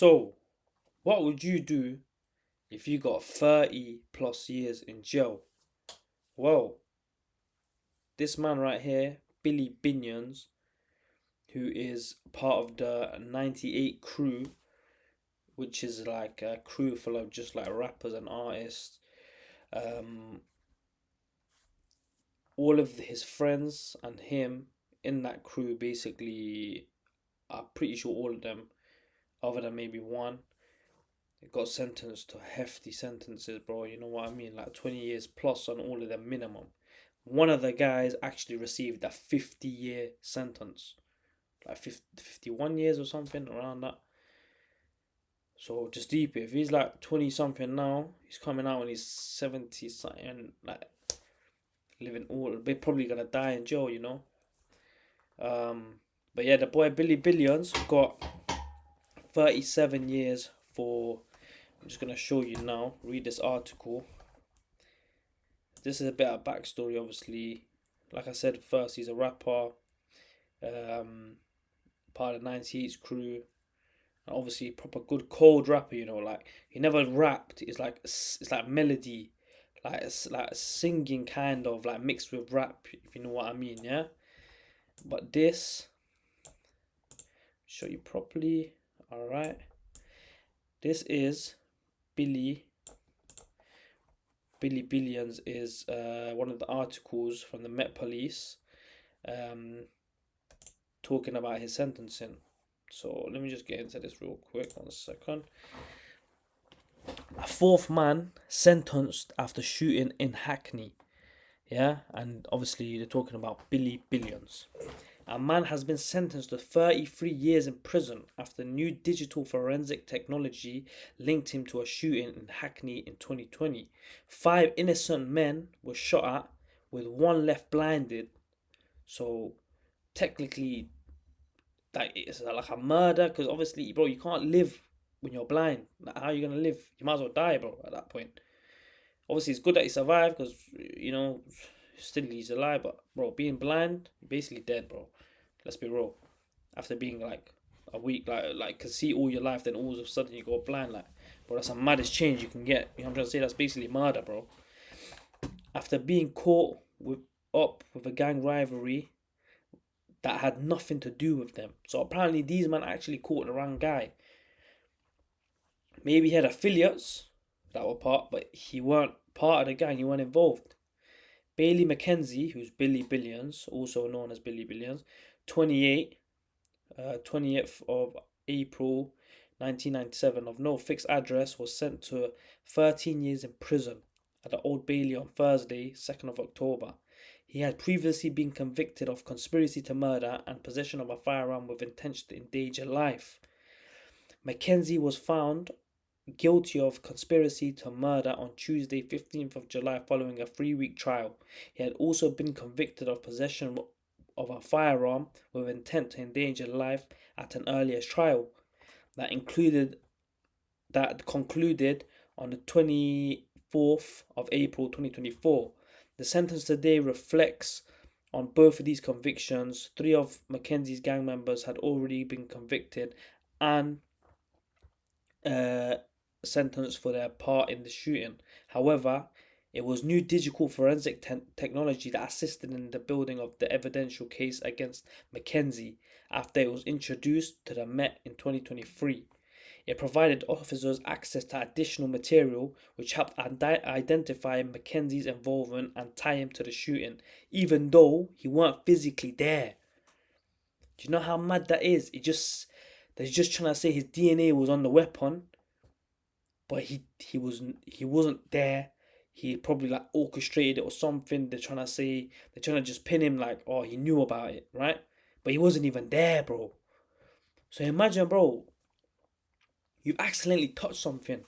So, what would you do if you got 30 plus years in jail? Well, this man right here, Billy Binions, who is part of the 98 crew, which is like a crew full of just like rappers and artists. Um, all of his friends and him in that crew basically, I'm pretty sure all of them, other than maybe one, got sentenced to hefty sentences, bro. You know what I mean? Like 20 years plus on all of them minimum. One of the guys actually received a 50-year sentence, like 50, 51 years or something around that. So just deep it. If he's like 20 something now, he's coming out when he's 70 something, like living all, they're probably gonna die in jail, you know. Um, but yeah, the boy Billy Billions got 37 years for. I'm just gonna show you now. Read this article. This is a bit of backstory, obviously. Like I said first, he's a rapper, um, part of the 98's crew. And obviously, proper good cold rapper. You know, like he never rapped. It's like melody, like it's like singing kind of like mixed with rap. If you know what I mean, yeah. But this, show you properly. All right, this is Billy. Billy Billions is one of the articles from the Met Police, um, talking about his sentencing. So let me just get into this real quick. 1 second. A fourth man sentenced after shooting in Hackney. Yeah, and obviously they're talking about Billy Billions. A man has been sentenced to 33 years in prison after new digital forensic technology linked him to a shooting in Hackney in 2020. Five innocent men were shot at, with one left blinded. So technically, like it's like a murder because obviously, bro, you can't live when you're blind. Like, how are you gonna live? You might as well die, bro. At that point, obviously, it's good that he survived because still he's alive. But bro, being blind, you're basically dead, bro. Let's be real. After being like a week, like can see all your life, then all of a sudden you go blind, like, bro, that's the maddest change you can get. You know what I'm trying to say? That's basically murder, bro. After being caught with a gang rivalry that had nothing to do with them. So apparently these men actually caught the wrong guy. Maybe he had affiliates that were part, but he weren't part of the gang. He weren't involved. Bailey Mackenzie, who's Billy Billions, also known as Billy Billions, 28, 20th of April 1997, of no fixed address, was sent to 13 years in prison at the Old Bailey on Thursday, 2nd of October. He had previously been convicted of conspiracy to murder and possession of a firearm with intention to endanger life. Mackenzie was found guilty of conspiracy to murder on Tuesday, 15th of July, following a 3-week trial. He had also been convicted of possession of a firearm with intent to endanger life at an earlier trial that concluded on the 24th of April 2024. The sentence today reflects on both of these convictions. Three of Mackenzie's gang members had already been convicted and sentenced for their part in the shooting. However, it was new digital forensic technology that assisted in the building of the evidential case against Mackenzie after it was introduced to the Met in 2023. It provided officers access to additional material which helped identify Mackenzie's involvement and tie him to the shooting, even though he weren't physically there. Do you know how mad that is? They're just trying to say his DNA was on the weapon, but he wasn't there. He probably like orchestrated it or something. They're trying to just pin him like, oh, he knew about it, right? But he wasn't even there, bro. So imagine, bro, you accidentally touched something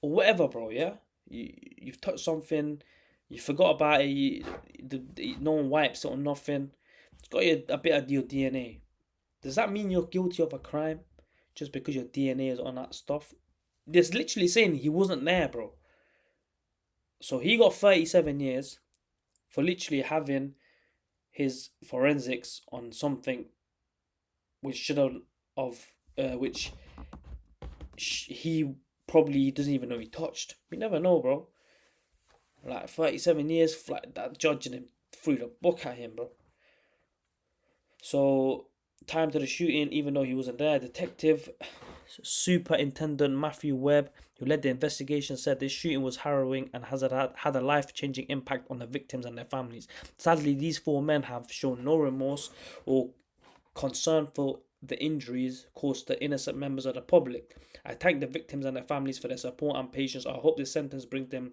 or whatever, bro. Yeah, you've touched something, you forgot about it. No one wipes it or nothing. It's got a bit of your DNA. Does that mean you're guilty of a crime just because your DNA is on that stuff? There's literally saying he wasn't there, bro. So he got 37 years for literally having his forensics on something which should have, which he probably doesn't even know he touched. We never know, bro. Like 37 years, like that judging him threw the book at him, bro. So, time to the shooting, even though he wasn't there, Detective Superintendent Matthew Webb, who led the investigation, said this shooting was harrowing and has had a life changing impact on the victims and their families. Sadly, these four men have shown no remorse or concern for the injuries caused to innocent members of the public. I thank the victims and their families for their support and patience. I hope this sentence brings them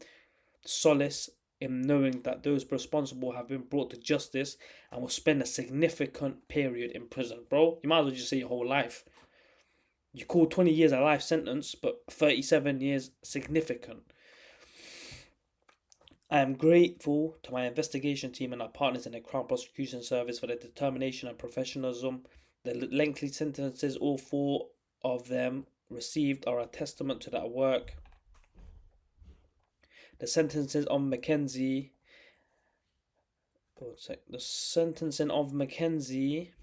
solace in knowing that those responsible have been brought to justice and will spend a significant period in prison. Bro, you might as well just say your whole life. You call 20 years a life sentence, but 37 years significant. I am grateful to my investigation team and our partners in the Crown Prosecution Service for their determination and professionalism. The lengthy sentences all four of them received are a testament to that work. The sentences on Mackenzie. The sentencing of Mackenzie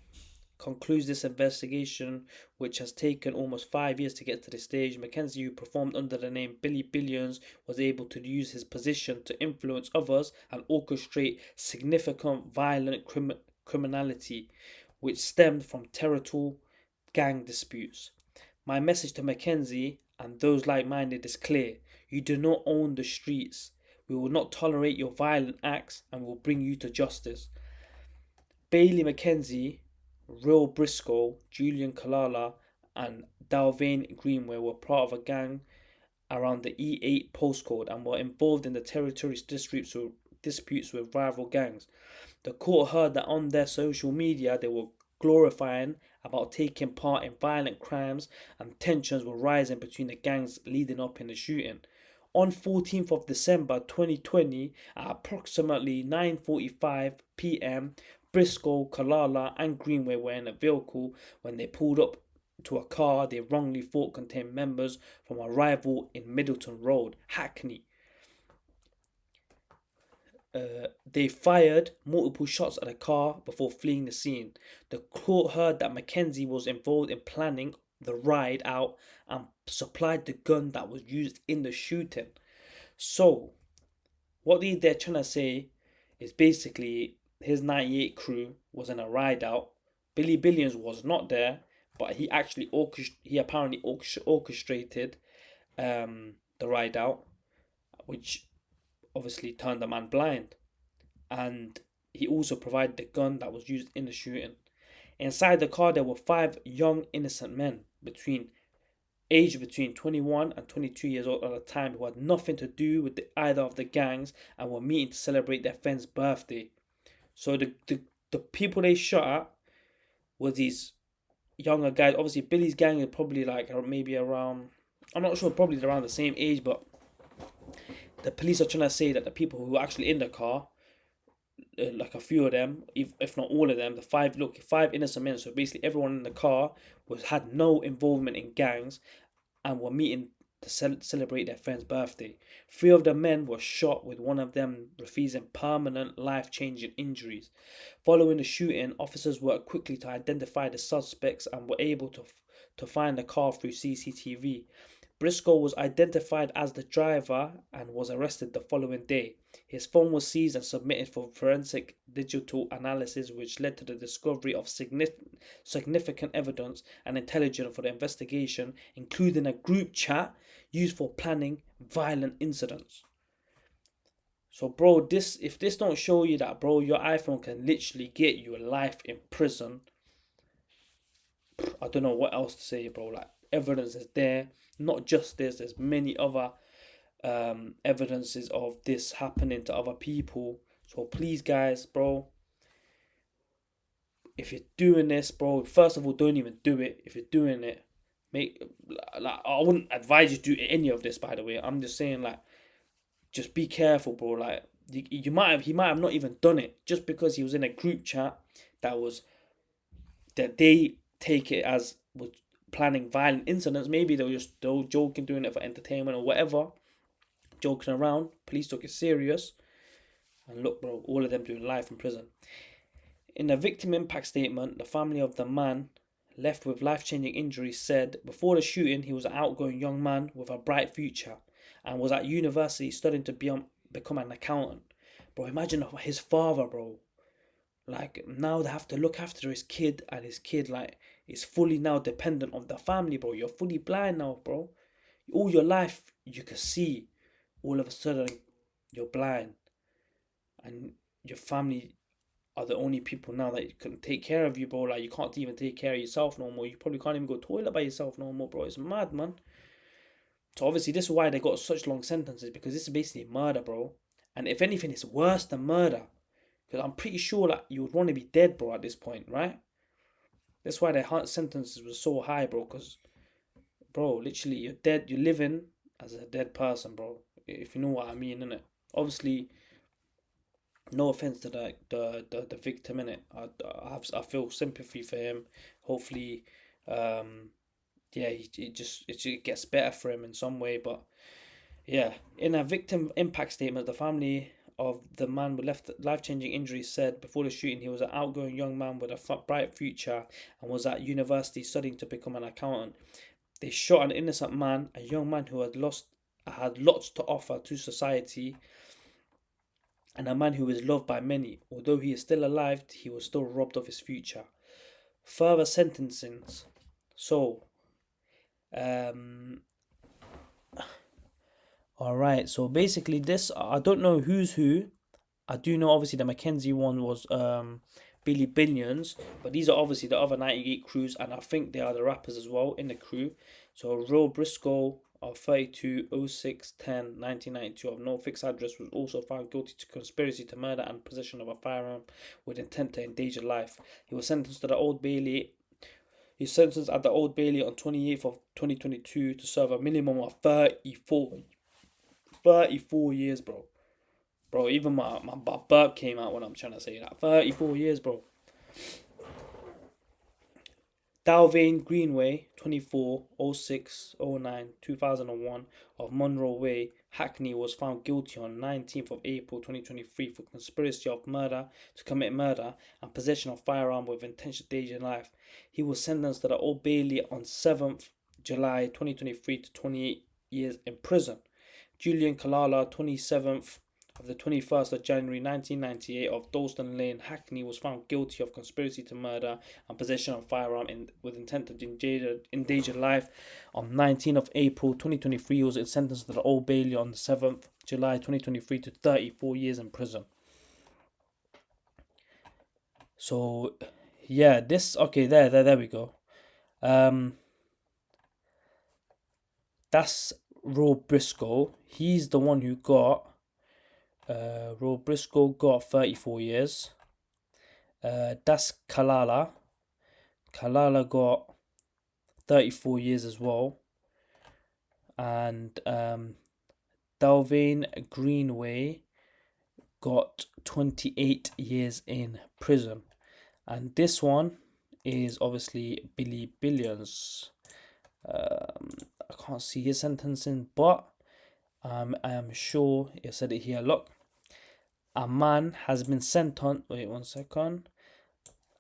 concludes this investigation, which has taken almost 5 years to get to this stage. Mackenzie, who performed under the name Billy Billions, was able to use his position to influence others and orchestrate significant violent criminality, which stemmed from territorial gang disputes. My message to Mackenzie and those like-minded is clear. You do not own the streets. We will not tolerate your violent acts and will bring you to justice. Bailey Mackenzie, Real Briscoe, Julian Kalala, and Dalvane Greenway were part of a gang around the E8 postcode and were involved in the territory disputes with rival gangs. The court heard that on their social media they were glorifying about taking part in violent crimes and tensions were rising between the gangs leading up in the shooting. On 14th of December 2020 at approximately 9:45 p.m, Briscoe, Kalala and Greenway were in a vehicle when they pulled up to a car they wrongly thought contained members from a rival in Middleton Road, Hackney. They fired multiple shots at the car before fleeing the scene. The court heard that Mackenzie was involved in planning the ride out and supplied the gun that was used in the shooting. So, what they're trying to say is basically his 98 crew was in a ride out. Billy Billions was not there, but he apparently orchestrated the ride out, which obviously turned the man blind. And he also provided the gun that was used in the shooting. Inside the car, there were 5 young innocent men aged between 21 and 22 years old at the time who had nothing to do with either of the gangs and were meeting to celebrate their friend's birthday. So the people they shot at were these younger guys. Obviously, Billy's gang is probably like maybe around, I'm not sure, probably around the same age, but the police are trying to say that the people who were actually in the car, like a few of them, if not all of them, the 5 innocent men. So basically, everyone in the car had no involvement in gangs, and were meeting to celebrate their friend's birthday. 3 of the men were shot, with one of them receiving permanent, life-changing injuries. Following the shooting, officers worked quickly to identify the suspects and were able to find the car through CCTV. Briscoe was identified as the driver and was arrested the following day. His phone was seized and submitted for forensic digital analysis, which led to the discovery of significant evidence and intelligence for the investigation, including a group chat used for planning violent incidents. So, bro, if this don't show you that, bro, your iPhone can literally get you a life in prison, I don't know what else to say, bro. Like, evidence is there. Not just this, there's many other evidences of this happening to other people. So please, guys, bro, if you're doing this, bro, first of all, don't even do it. If you're doing it, I wouldn't advise you to do any of this, by the way. I'm just saying, like, just be careful, bro. Like, he might have not even done it just because he was in a group chat that they take it as was planning violent incidents. Maybe they were joking, doing it for entertainment or whatever, joking around. Police took it serious, and look, bro, all of them doing life in prison. In the victim impact statement, the family of the man left with life-changing injuries, said before the shooting he was an outgoing young man with a bright future and was at university studying to become an accountant. Bro, imagine his father, bro. Like now they have to look after his kid, and his kid like is fully now dependent on the family, bro. You're fully blind now, bro. All your life you can see, all of a sudden you're blind, and your family are the only people now that can take care of you, bro. Like you can't even take care of yourself no more. You probably can't even go to the toilet by yourself no more, bro. It's mad, man. So obviously this is why they got such long sentences, because this is basically murder, bro. And if anything, it's worse than murder. Because I'm pretty sure that you would want to be dead, bro, at this point, right? That's why their sentences were so high, bro. Because, bro, literally, you're dead. You're living as a dead person, bro. If you know what I mean, innit? Obviously, no offense to the victim, innit? I feel sympathy for him. Hopefully, yeah, it gets better for him in some way. But yeah, in a victim impact statement, the family of the man with life-changing injuries said before the shooting he was an outgoing young man with a bright future and was at university studying to become an accountant. They shot an innocent man, a young man who had lots to offer to society, and a man who is loved by many. Although he is still alive, he was still robbed of his future. Further sentencings. So, um, all right. So basically, this I don't know who's who. I do know obviously the Mackenzie one was Billy Billions, but these are obviously the other 98 crews, and I think they are the rappers as well in the crew. So Real Briscoe of 32 06 10 1992 of no fixed address was also found guilty to conspiracy to murder and possession of a firearm with intent to endanger life. He was sentenced to the Old Bailey. He was sentenced at the Old Bailey on 28th of 2022 to serve a minimum of 34 years, bro. Bro, even my burp came out when I'm trying to say that. 34 years, bro. Dalvane Greenway, 24, 06, 09, 2001 of Monroe Way, Hackney, was found guilty on 19th of April 2023 for conspiracy of murder to commit murder and possession of firearm with intention to endanger life. He was sentenced to the Old Bailey on 7th July 2023 to 28 years in prison. Julian Kalala, 27th of the 21st of January 1998 of Dalston Lane, Hackney, was found guilty of conspiracy to murder and possession of firearm with intent to endanger life. On 19th of April 2023, he was sentenced to the Old Bailey on the 7th July 2023 to 34 years in prison. So, yeah, okay, there we go. That's Rob Briscoe. He's the one who got Rob Briscoe got 34 years. That's Kalala. Kalala got 34 years as well. And Dalvane Greenway got 28 years in prison. And this one is obviously Billy Billions. I can't see his sentencing, but I am sure it said it here. Look, a man has been sent on. Wait 1 second.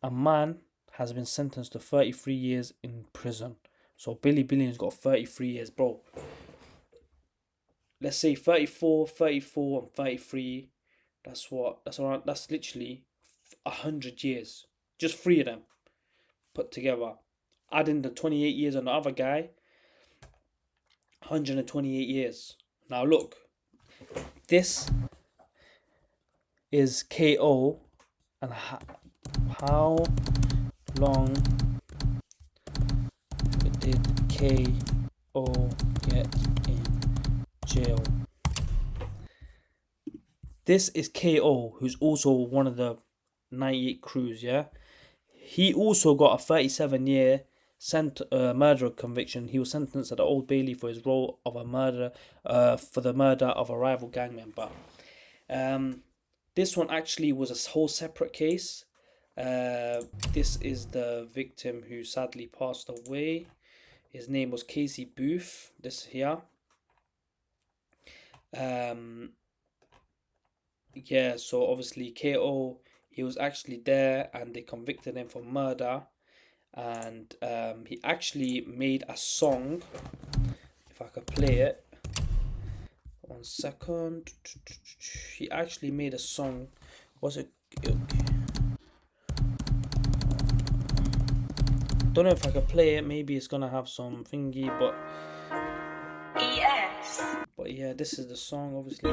A man has been sentenced to 33 years in prison. So Billy Billions got 33 years, bro. Let's say 34, 34, and 33. That's around. That's literally 100 years. Just three of them put together. Adding the 28 years on the other guy, 128 years. Now look, this is KO, and how long did KO get in jail? This is KO, who's also one of the 98 crews, yeah? He also got a 37-year murder conviction. He was sentenced at the Old Bailey for his role of a murder, for the murder of a rival gang member. This one actually was a whole separate case. This is the victim who sadly passed away. His name was Casey Booth. This here. Yeah, so obviously KO, he was actually there and they convicted him for murder. and he actually made a song. If I could play it, 1 second. He actually made a song. Was it? Okay. Don't know if I could play it. Maybe it's gonna have some thingy, but yes. But yeah, this is the song. Obviously,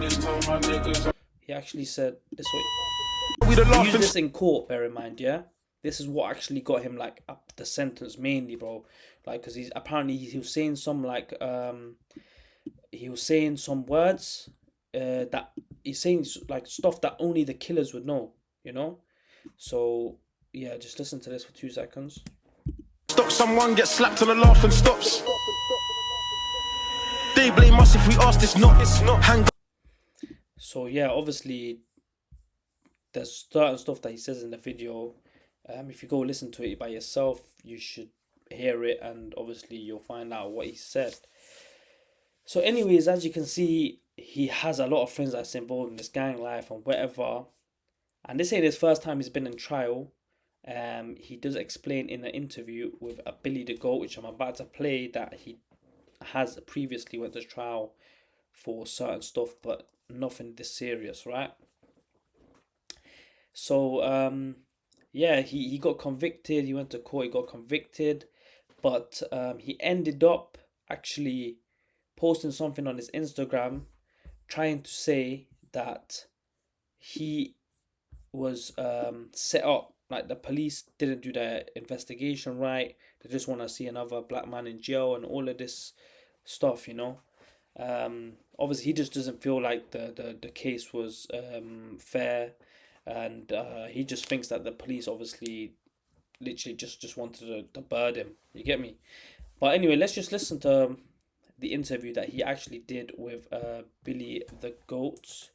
he actually said this way. He used this in court. Bear in mind, yeah. This is what actually got him like up the sentence mainly, bro. Like, cause he was saying some like he was saying some words that he's saying like stuff that only the killers would know, you know. So yeah, just listen to this for 2 seconds. Stop someone, get slapped on the laugh and stops. They blame us if we ask this not. Hang. So yeah, obviously there's certain stuff that he says in the video. If you go listen to it by yourself, you should hear it, and obviously you'll find out what he said. So anyways, as you can see, he has a lot of friends that's involved in this gang life and whatever. And this ain't his first time he's been in trial. He does explain in an interview with a Billy the Goat, which I'm about to play, that he has previously went to trial for certain stuff, but nothing this serious, right? So yeah, he got convicted. He went to court, he got convicted, but he ended up actually posting something on his Instagram trying to say that he was set up, like the police didn't do their investigation right. They just want to see another black man in jail and all of this stuff, you know. Obviously he just doesn't feel like the case was fair, and he just thinks that the police obviously literally just wanted to bird him, you get me. But anyway, let's just listen to the interview that he actually did with Billy the Goat.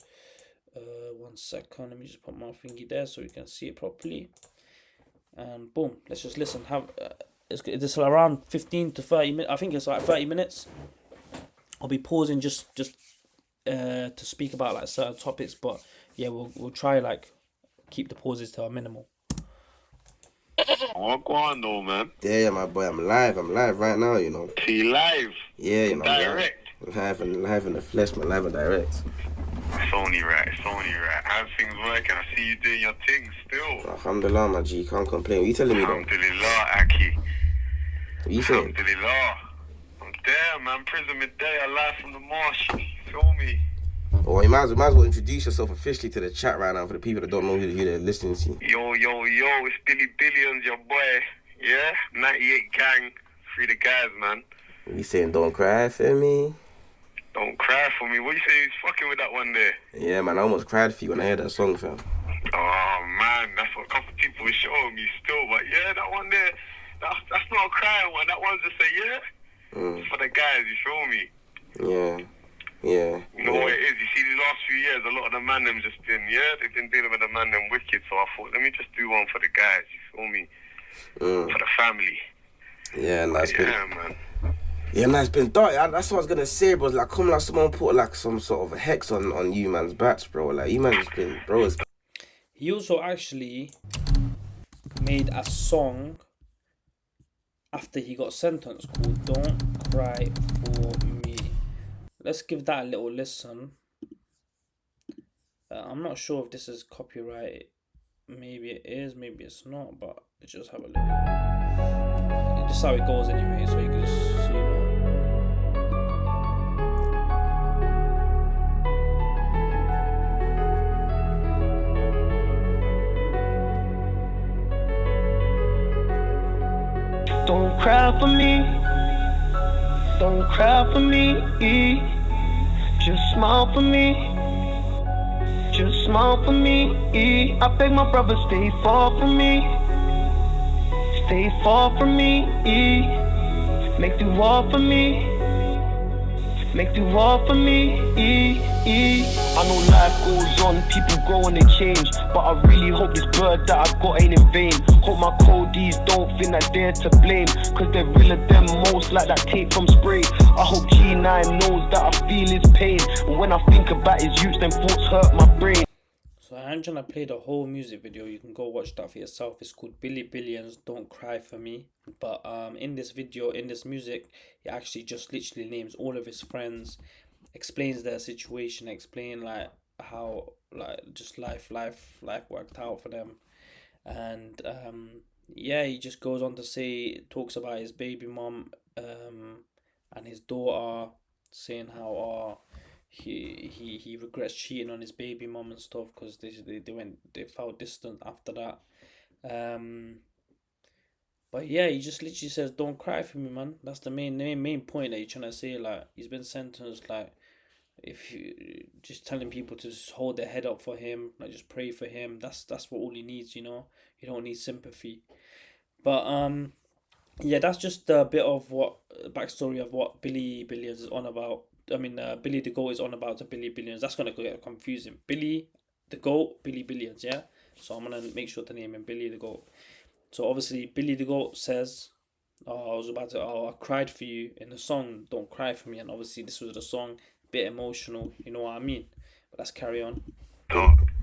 1 second, let me just put my thingy there so you can see it properly. And boom, let's just listen. It's around 15 to 30 minutes. I think it's like 30 minutes. I'll be pausing just to speak about like certain topics, but yeah, we'll try like keep the pauses to a minimal. What going on, man? Yeah, my boy, I'm live right now, you know. See, live? Yeah, you know. Direct? Live in the flesh, man, live and direct. It's only right. How's things working? I see you doing your thing still. Alhamdulillah, my G, can't complain. What you telling me, though? Alhamdulillah, Aki. What you saying? Alhamdulillah. I'm there, man. Prison midday, alive from the marsh. Feel me? Well, you might as well introduce yourself officially to the chat right now for the people that don't know who they're listening to. Yo, it's Billy Billions, your boy. Yeah? 98 gang. Free the guys, man. You saying don't cry for me? Don't cry for me. What you saying? He's fucking with that one there? Yeah, man, I almost cried for you when I heard that song, fam. Oh, man, that's what a couple of people were showing me still. But yeah, that one there, that's not a crying one. That one's just a It's for the guys, you feel me? Yeah. You know what it is? You see, these last few years, a lot of the man them just been, they've been dealing with the man them wicked. So I thought, let me just do one for the guys, you feel me? For the family. Yeah, nice. Yeah, man. Yeah, man, it's been dark. That's what I was gonna say, bro. Like, come like someone put like some sort of a hex on you man's bats, bro. Like, you man's been, bro. He also actually made a song after he got sentenced called "Don't Cry for Me." Let's give that a little listen. I'm not sure if this is copyright. Maybe it is, maybe it's not. But let's just have a look. Just how it goes anyway, so you can just see, you know. Don't cry for me, don't cry for me, just smile for me, just smile for me. I beg my brother, stay far from me, stay far from me, make the wall for me, make the wall for me. I know life goes on, people grow and they change, but I really hope this bird that I got ain't in vain. Hope my codies don't think that they're to blame, cause they're realer than most, like that tape from Spray. I hope G9 knows that I feel his pain, and when I think about his youths, them thoughts hurt my brain. So I'm trying to play the whole music video. You can go watch that for yourself. It's called Billy Billions, Don't Cry For Me. But in this video, in this music, he actually just literally names all of his friends, explains their situation, explain like how like just life worked out for them, and yeah, he just goes on to say, talks about his baby mom and his daughter, saying how he regrets cheating on his baby mom and stuff because they felt distant after that. Um, but yeah, he just literally says, "Don't cry for me, man." That's the main point that he's trying to say. Like he's been sentenced. Like if you just telling people to just hold their head up for him, like just pray for him. That's what all he needs. You know, you don't need sympathy. But yeah, that's just a bit of what backstory of what Billy Billions is on about. I mean, Billy the Goat is on about to Billy Billions. That's gonna get confusing. Billy the Goat, Billy Billions, yeah. So I'm gonna make sure to name him Billy the Goat. So obviously Billy the Goat says, "Oh, I was about to. Oh, I cried for you in the song. Don't cry for me." And obviously this was the song, bit emotional. You know what I mean? But let's carry on.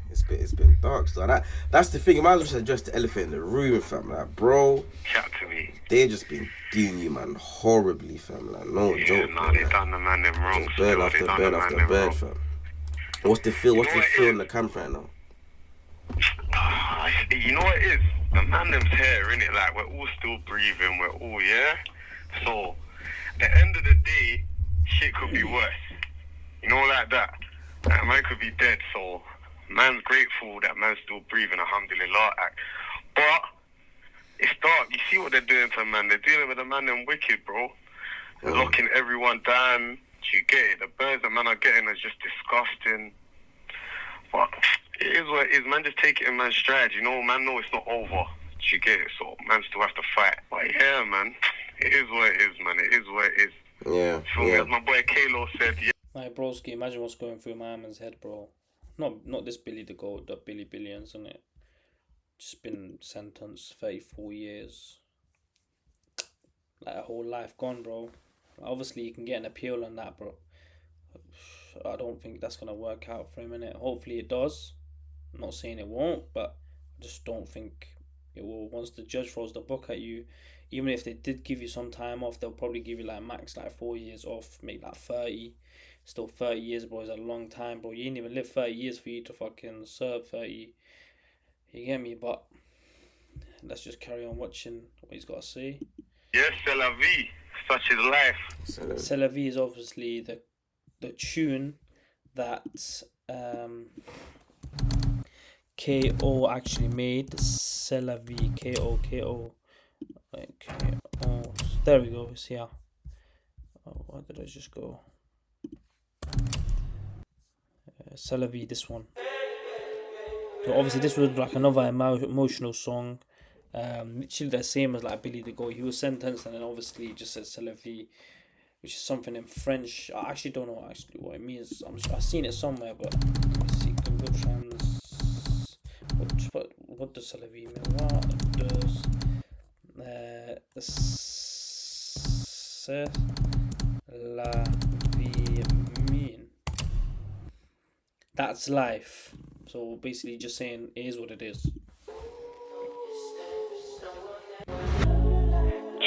It's been dark. So that's the thing. I might as well just address the elephant in the room, fam. Like, bro, Chat to me. they just been doing you, man, horribly, fam. Like, no joke. Nah, Man, they like, done the man them wrong. just bird after bird after bird, fam. What's the feel? What's know the what it feel is? in the camp right now? You know what it is? The man them's here, innit? Like, we're all still breathing, we're all, yeah? So, at the end of the day, shit could be worse. You know, like that. Like, man could be dead, so man's grateful that man's still breathing, alhamdulillah. But, it's dark. You see what they're doing to man. They're dealing with a man them wicked, bro. They're locking everyone down. You get it? The birds that man are getting are just disgusting. But it is what it is, man. Just take it in man's stride, you know. Man, know it's not over. You get it? So man still has to fight. But yeah, man, it is what it is, man. It is what it is. Yeah, Feel me? yeah. As my boy Kalo said, yeah. Like, broski, imagine what's going through my man's head, bro. Not this Billy the Goat, the Billy Billions, isn't it? Just been sentenced 34 years. Like a whole life gone, bro. Obviously, you can get an appeal on that, bro. I don't think that's gonna work out for him, innit? Hopefully it does. I'm not saying it won't, but I just don't think it will. Once the judge throws the book at you, even if they did give you some time off, they'll probably give you like max like 4 years off, make like 30. Still 30 years, bro, is a long time, bro. You ain't even live 30 years for you to fucking serve 30. You get me? But let's just carry on watching what he's got to say. Yes, c'est la vie. Such is life. C'est la vie is obviously the tune that KO actually made. C'est la vie. KO. Like, KO. There we go. It's here. Oh, where did I just go? C'est la vie, this one. So obviously this was like another emotional song. Literally the same as like Billy the Goat. He was sentenced and then obviously he just said C'est la vie, which is something in French. I actually don't know what it means. I've seen it somewhere, but let's see. Google Trans. What does C'est la vie mean? What does C'est la vie mean? That's life. So basically, just saying it is what it is.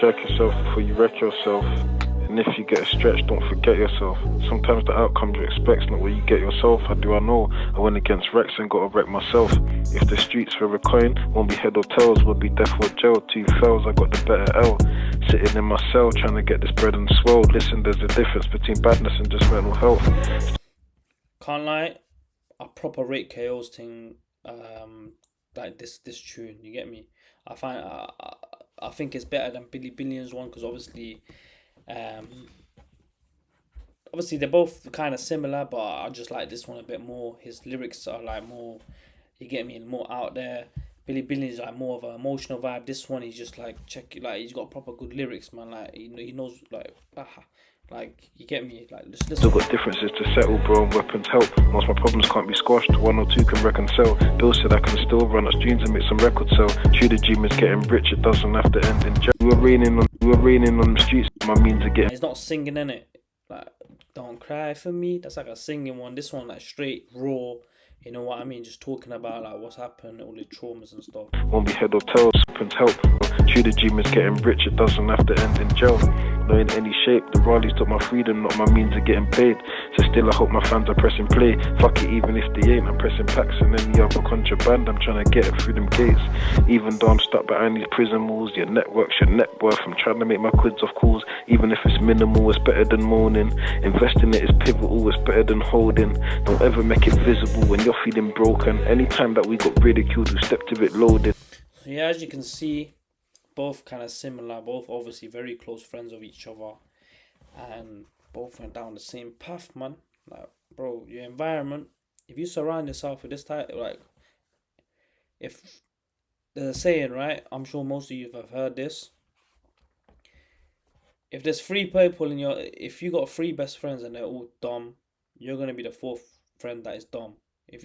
Check yourself before you wreck yourself. And if you get a stretch, don't forget yourself. Sometimes the outcome you expect's not what you get yourself. How do I know? I went against Rex and got to wreck myself. If the streets were a coin, won't be head or tails, would be death or jail. 2 fails, I got the better L. Sitting in my cell, trying to get this bread and swell. Listen, there's a difference between badness and just mental health. Can't lie, I proper rate KO's thing, like this tune. You get me? I think it's better than Billy Billions one because obviously they're both kind of similar, but I just like this one a bit more. His lyrics are like more, you get me, more out there. Billy Billions is like more of an emotional vibe. This one he's just like he's got proper good lyrics, man. Like he knows like you get me. Like listen. Still got differences to settle, bro, and weapons help. Most my problems can't be squashed. 1 or 2 can reconcile. Bill said I can still run up streams and make some records sell. True, the dream is getting rich. It doesn't have to end in jail. We were raining on the streets. My means are getting. He's not singing in it. Like don't cry for me. That's like a singing one. This one like straight raw. You know what I mean? Just talking about like what's happened, all the traumas and stuff. Won't be head or tails. weapons help. True, the dream is getting rich, it doesn't have to end in jail. Not in any shape, the Raleigh took my freedom, not my means of getting paid. So still I hope my fans are pressing play. Fuck it, even if they ain't, I'm pressing packs and any other contraband, I'm trying to get it through them gates. Even though I'm stuck behind these prison walls, your network's your net worth. I'm trying to make my quids off calls, even if it's minimal, it's better than moaning. Investing it is pivotal, it's better than holding. Don't ever make it visible when you're feeling broken. Anytime that we got ridiculed, we stepped to it loaded. So yeah, as you can see, both kind of similar, both obviously very close friends of each other, and both went down the same path, man. Like, bro, your environment, if you surround yourself with this type, like, if there's a saying, right, I'm sure most of you have heard this, if there's three people in your, if you got three best friends and they're all dumb, you're gonna be the fourth friend that is dumb. If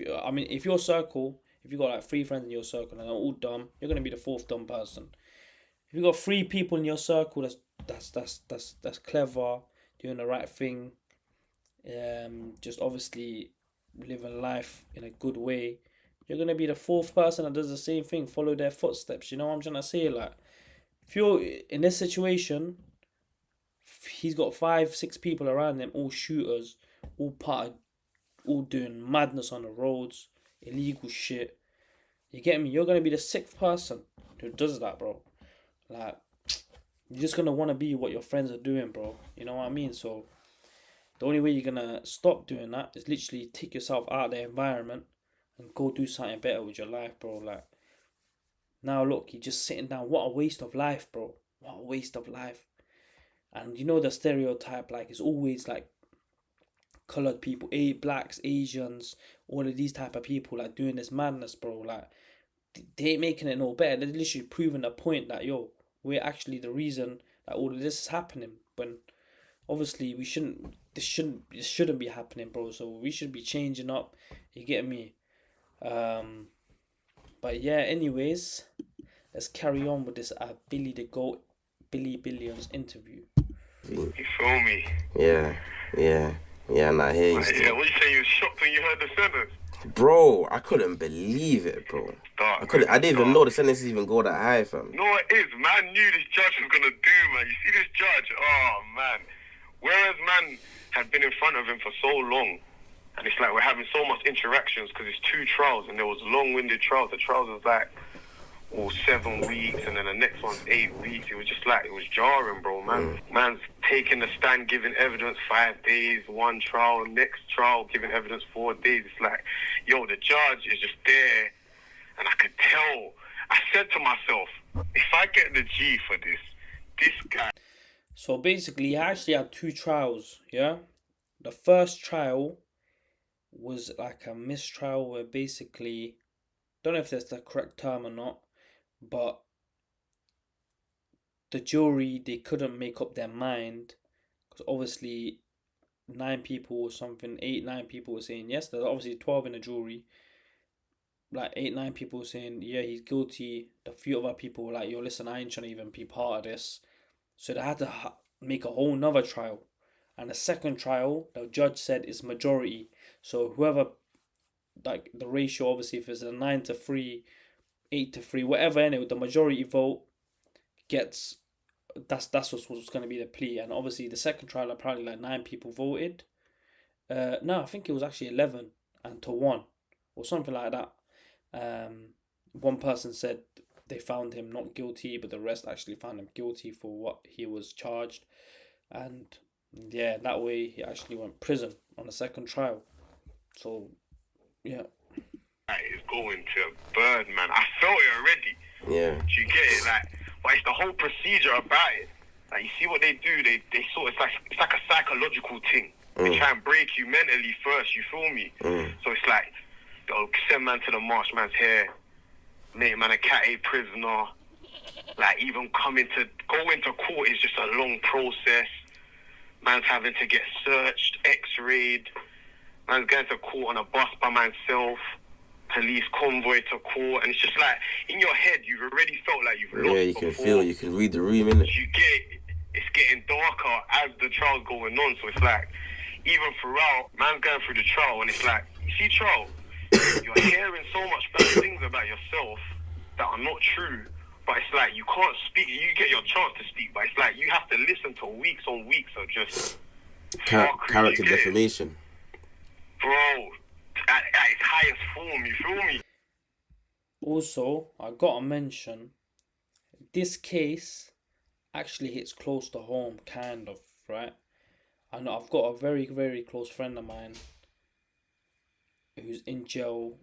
your circle, if you got like three friends in your circle and they're all dumb, you're gonna be the fourth dumb person. If you got three people in your circle that's clever, doing the right thing, just obviously living life in a good way, you're gonna be the fourth person that does the same thing, follow their footsteps. You know what I'm trying to say? Like, if you're in this situation, he's got 5-6 people around him, all shooters, all doing madness on the roads, illegal shit. You get me? You're gonna be the sixth person who does that, bro. Like, you're just gonna want to be what your friends are doing, bro. You know what I mean? So the only way you're gonna stop doing that is literally take yourself out of the environment and go do something better with your life, bro. Like, now look, you're just sitting down. What a waste of life, bro. What a waste of life. And you know the stereotype, like, it's always like colored people, blacks, Asians, all of these type of people, like, doing this madness, bro. Like, they ain't making it no better. They're literally proving the point that, yo, we're actually the reason that all of this is happening. When obviously this shouldn't be happening, bro. So we should be changing up. You get me? But yeah, anyways, let's carry on with this Billy the Goat, Billy Billions interview. You feel me? Yeah, and I hear you. Yeah, what you say? You were shocked when you heard the sentence? Bro, I couldn't believe it, bro. I didn't even know the sentences even go that high, fam. No, it is. Man knew this judge was gonna do, man. You see this judge? Oh, man. Whereas man had been in front of him for so long, and it's like we're having so much interactions because it's 2 trials, and there was long-winded trials. The trials was like, 7 weeks, and then the next one's 8 weeks. It was just like, it was jarring, bro, man. Man's taking the stand, giving evidence 5 days, 1 trial, next trial, giving evidence 4 days. It's like, yo, the judge is just there, and I could tell. I said to myself, if I get the G for this guy. So basically, he actually had 2 trials, yeah? The first trial was like a mistrial where basically, don't know if that's the correct term or not, but the jury, they couldn't make up their mind because obviously 9 people or something, 8-9 people were saying yes. There's obviously 12 in the jury. Like 8-9 people were saying yeah, he's guilty. The few other people were like, yo, listen, I ain't trying to even be part of this. So they had to make a whole nother trial. And the second trial, the judge said is majority. So whoever, like the ratio, obviously if it's a 9-3, 8-3, whatever, anyway, the majority vote gets, that's what's going to be the plea. And obviously the second trial, apparently like 9 people voted. No, I think it was actually 11 and to 1 or something like that. One person said they found him not guilty, but the rest actually found him guilty for what he was charged. And yeah, that way he actually went prison on the second trial. So yeah, It's going to burn, man. I felt it already. Yeah. Do you get it? Like, but it's the whole procedure about it. Like, you see what they do? They sort of, it's like a psychological thing. They try and break you mentally first. You feel me? So it's like, they'll send man to the marsh, man's here, make man a Cat A prisoner. Like, even go into court is just a long process. Man's having to get searched, x-rayed. Man's going to court on a bus by myself. Police convoy to court, and it's just like in your head you've already felt like you've lost. Yeah, you can read the room, innit? You get it's getting darker as the trial's going on, so it's like even throughout, man's going through the trial, and it's like, you see trial, you're hearing so much bad things about yourself that are not true, but it's like you can't speak. You get your chance to speak, but it's like you have to listen to weeks on weeks of just Character defamation. Bro, at its highest form, you feel me? Also, I gotta mention, this case actually hits close to home, kind of, right? I know I've got a very, very close friend of mine who's in jail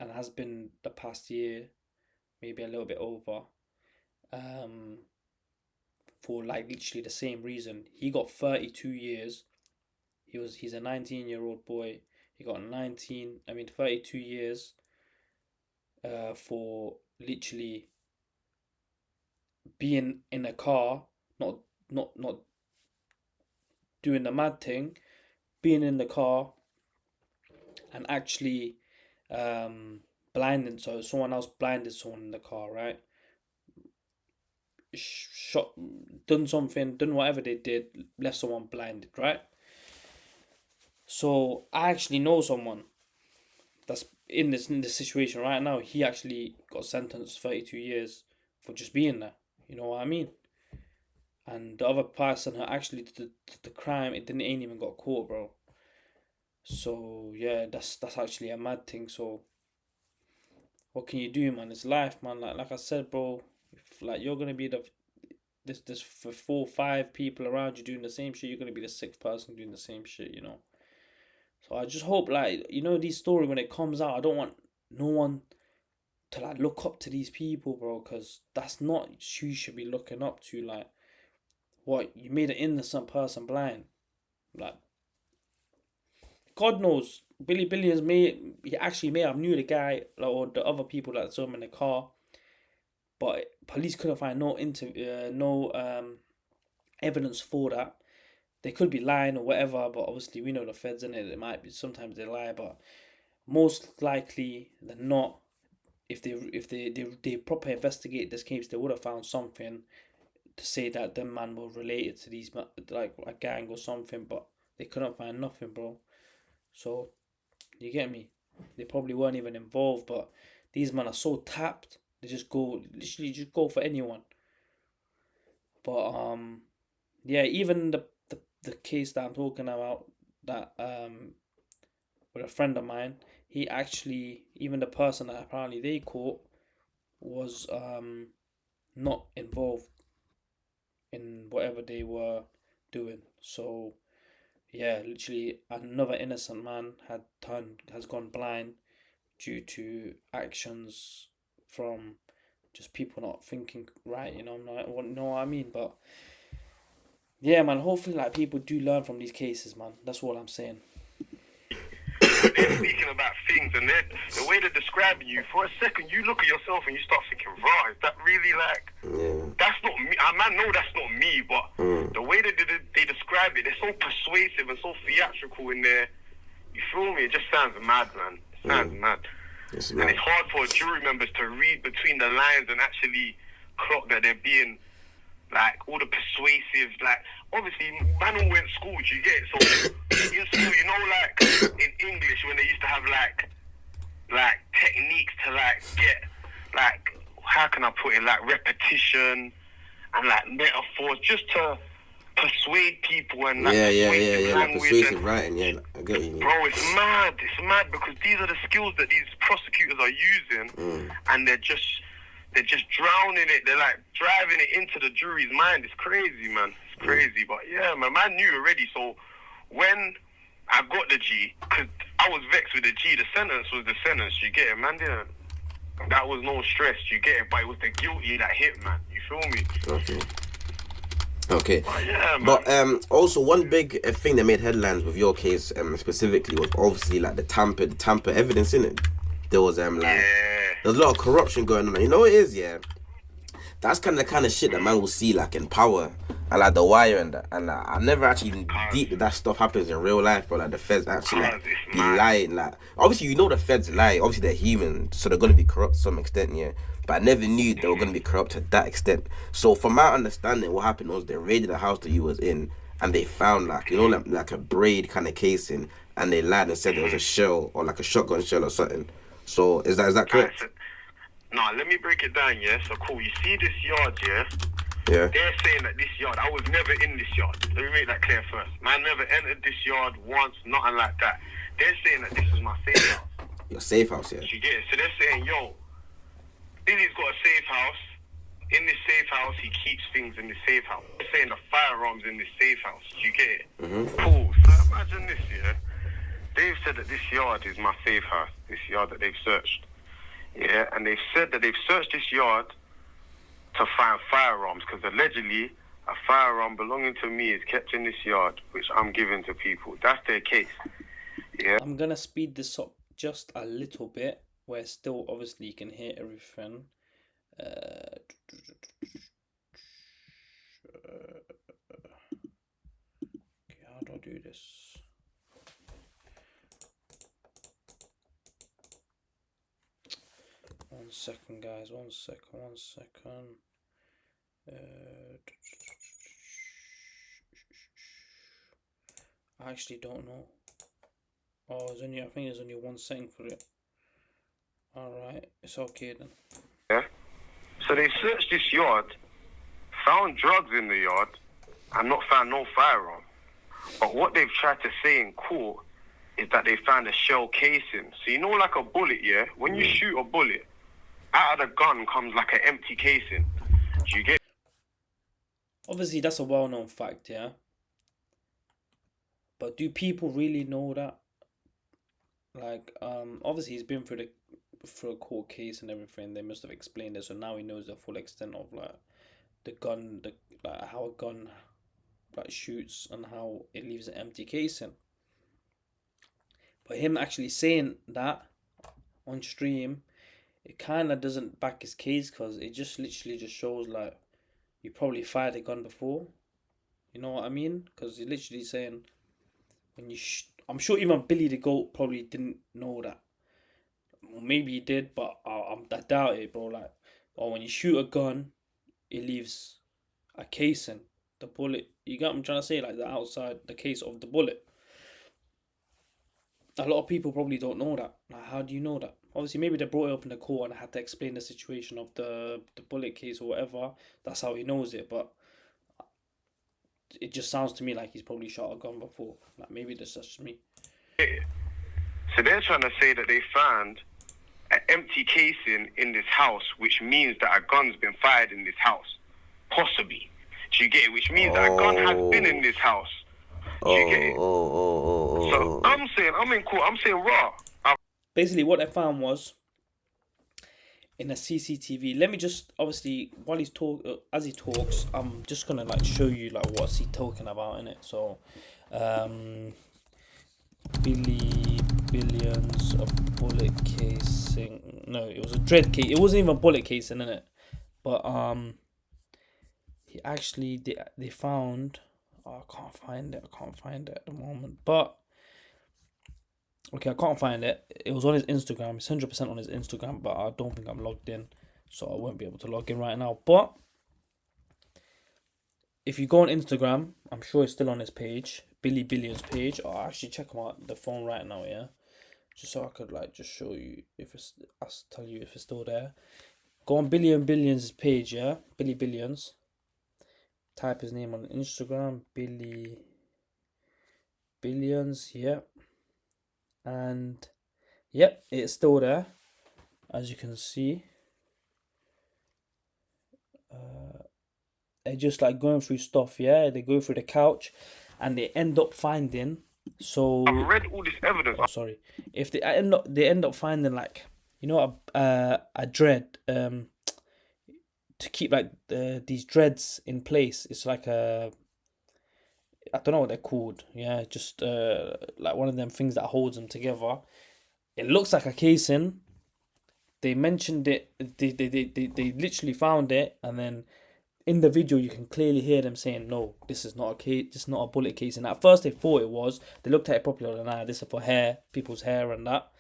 and has been the past year, maybe a little bit over, for like literally the same reason. He got 32 years. He's a 19-year-old boy. He got 32 years for literally being in a car, not doing the mad thing, being in the car and actually blinding. So someone else blinded someone in the car, right? Shot, done whatever they did, left someone blinded, right? So I actually know someone that's in this situation right now. He actually got sentenced 32 years for just being there. You know what I mean? And the other person who actually did the crime, ain't even got caught, bro. So yeah, that's actually a mad thing. So what can you do, man? It's life, man. Like I said, bro. If like you're gonna be this for 4 or 5 people around you doing the same shit, you're gonna be the 6th person doing the same shit, you know. So I just hope, like, you know, these stories when it comes out, I don't want no one to like look up to these people, bro, because that's not who you should be looking up to. Like, what, you made an innocent person blind? Like, God knows, Billy Billions may have knew the guy, like, or the other people that saw him in the car, but police couldn't find no evidence for that. They could be lying or whatever, but obviously we know the feds in it. It might be sometimes they lie, but most likely than not, if they proper investigate this case, they would have found something to say that them man were related to these, like a gang or something, but they couldn't find nothing, bro. So you get me? They probably weren't even involved, but these men are so tapped. They just literally just go for anyone. But yeah, even the case that I'm talking about, that with a friend of mine, he actually, even the person that apparently they caught was not involved in whatever they were doing. So yeah, literally another innocent man has gone blind due to actions from just people not thinking right, you know what I mean? But yeah, man, hopefully like people do learn from these cases, man. That's all I'm saying. They're speaking about things, and the way they're describing you, for a second you look at yourself and you start thinking, right, is that really like, that's not me. I might know that's not me, but the way that they describe it, they're so persuasive and so theatrical in there. You feel me? It just sounds mad, man. It sounds mad. And it's hard for jury members to read between the lines and actually clock that they're being like all the persuasive, like obviously man all went to school, do you get it? So in school, you know, like in English when they used to have like techniques to like get like, how can I put it, like repetition and like metaphors just to persuade people and like yeah, like persuasive writing, yeah, I get you. Bro, it's mad because these are the skills that these prosecutors are using, and they're just drowning it. They're like driving it into the jury's mind. It's crazy, man. It's crazy. But yeah, man knew already. So when I got the G, because I was vexed with the G, the sentence was the sentence. You get it, man? That was no stress. You get it? But it was the guilty that hit, man. You feel me? Okay. But yeah, man. But also one big thing that made headlines with your case specifically was obviously like the tamper evidence in it. There was there's a lot of corruption going on. You know what it is, yeah? That's kind of shit that man will see like in Power and like The Wire and that. And I never actually even deep that stuff happens in real life, bro. Like the feds actually like, be lying. Like obviously you know the feds lie. Obviously they're human, so they're gonna be corrupt to some extent, yeah. But I never knew they were gonna be corrupt to that extent. So from my understanding, what happened was they raided the house that you was in, and they found like, you know, like a braid kind of casing, and they lied and said it was a shell or like a shotgun shell or something. So is that correct? Nah, let me break it down, yeah? So cool, you see this yard, yeah? Yeah. They're saying that this yard, I was never in this yard. Let me make that clear first. Man never entered this yard once, nothing like that. They're saying that this is my safe house. Your safe house, yeah. You get it? So they're saying, yo, Billy's got a safe house. In this safe house, he keeps things in the safe house. They're saying the firearms in this safe house. You get it? Cool. So imagine this, yeah? They've said that this yard is my safe house, this yard that they've searched. Yeah, and they've said that they've searched this yard to find firearms, because allegedly a firearm belonging to me is kept in this yard, which I'm giving to people. That's their case. Yeah. I'm gonna speed this up just a little bit, where still obviously you can hear everything. Okay, how do I do this? One second, guys. One second. I actually don't know. Oh, I think there's only 1 second for it. Alright, it's okay then. Yeah. So they searched this yard, found drugs in the yard, and not found no firearm. But what they've tried to say in court is that they found a shell casing. So you know, like a bullet, yeah? When you shoot a bullet, out of the gun comes like an empty casing. Do you get? Obviously, that's a well-known fact, yeah? But do people really know that? Like, obviously he's been through a court case and everything. They must have explained it, so now he knows the full extent of like the gun, like how a gun like shoots and how it leaves an empty casing. But him actually saying that on stream, it kind of doesn't back his case, because it just literally just shows like you probably fired a gun before. You know what I mean? Because he's literally saying when you I'm sure even Billy the Goat probably didn't know that. Well, maybe he did, but I doubt it, bro. Like, or when you shoot a gun, it leaves a casing. The bullet, you get what I'm trying to say? Like the outside, the case of the bullet. A lot of people probably don't know that. Like, how do you know that? Obviously, maybe they brought it up in the court and had to explain the situation of the bullet case or whatever. That's how he knows it, but it just sounds to me like he's probably shot a gun before. Like, maybe that's just me. So they're trying to say that they found an empty casing in this house, which means that a gun's been fired in this house. Possibly. Do you get it? Which means that a gun has been in this house. Do you get it? So I'm saying, I'm in court, I'm saying raw. Basically, what I found was in a CCTV. Let me just, obviously, while he's as he talks, I'm just gonna like show you like what's he talking about in it. So, billions of bullet casing. No, it was a dread case. It wasn't even a bullet casing in it. But he actually they found. Oh, I can't find it. I can't find it at the moment. But okay, I can't find it. It was on his Instagram. It's 100% on his Instagram, but I don't think I'm logged in, so I won't be able to log in right now. But if you go on Instagram, I'm sure it's still on his page, Billy Billions page. I'll actually check him out the phone right now, yeah, just so I could like just show you if it's. I'll tell you if it's still there. Go on Billy and Billions page, yeah, Billy Billions. Type his name on Instagram, Billy Billions, yeah. And yep, it's still there, as you can see. They're just like going through stuff, yeah. They go through the couch, and they end up finding. So I've read all this evidence. Oh, sorry. If they end up finding like, you know, a dread to keep like these dreads in place. It's like I don't know what they're called. Yeah, just like one of them things that holds them together. It looks like a casing. They mentioned it. They literally found it, and then in the video you can clearly hear them saying, "No, this is not a case. This is not a bullet casing." At first they thought it was. They looked at it properly. Nah, this is for hair, people's hair, and that.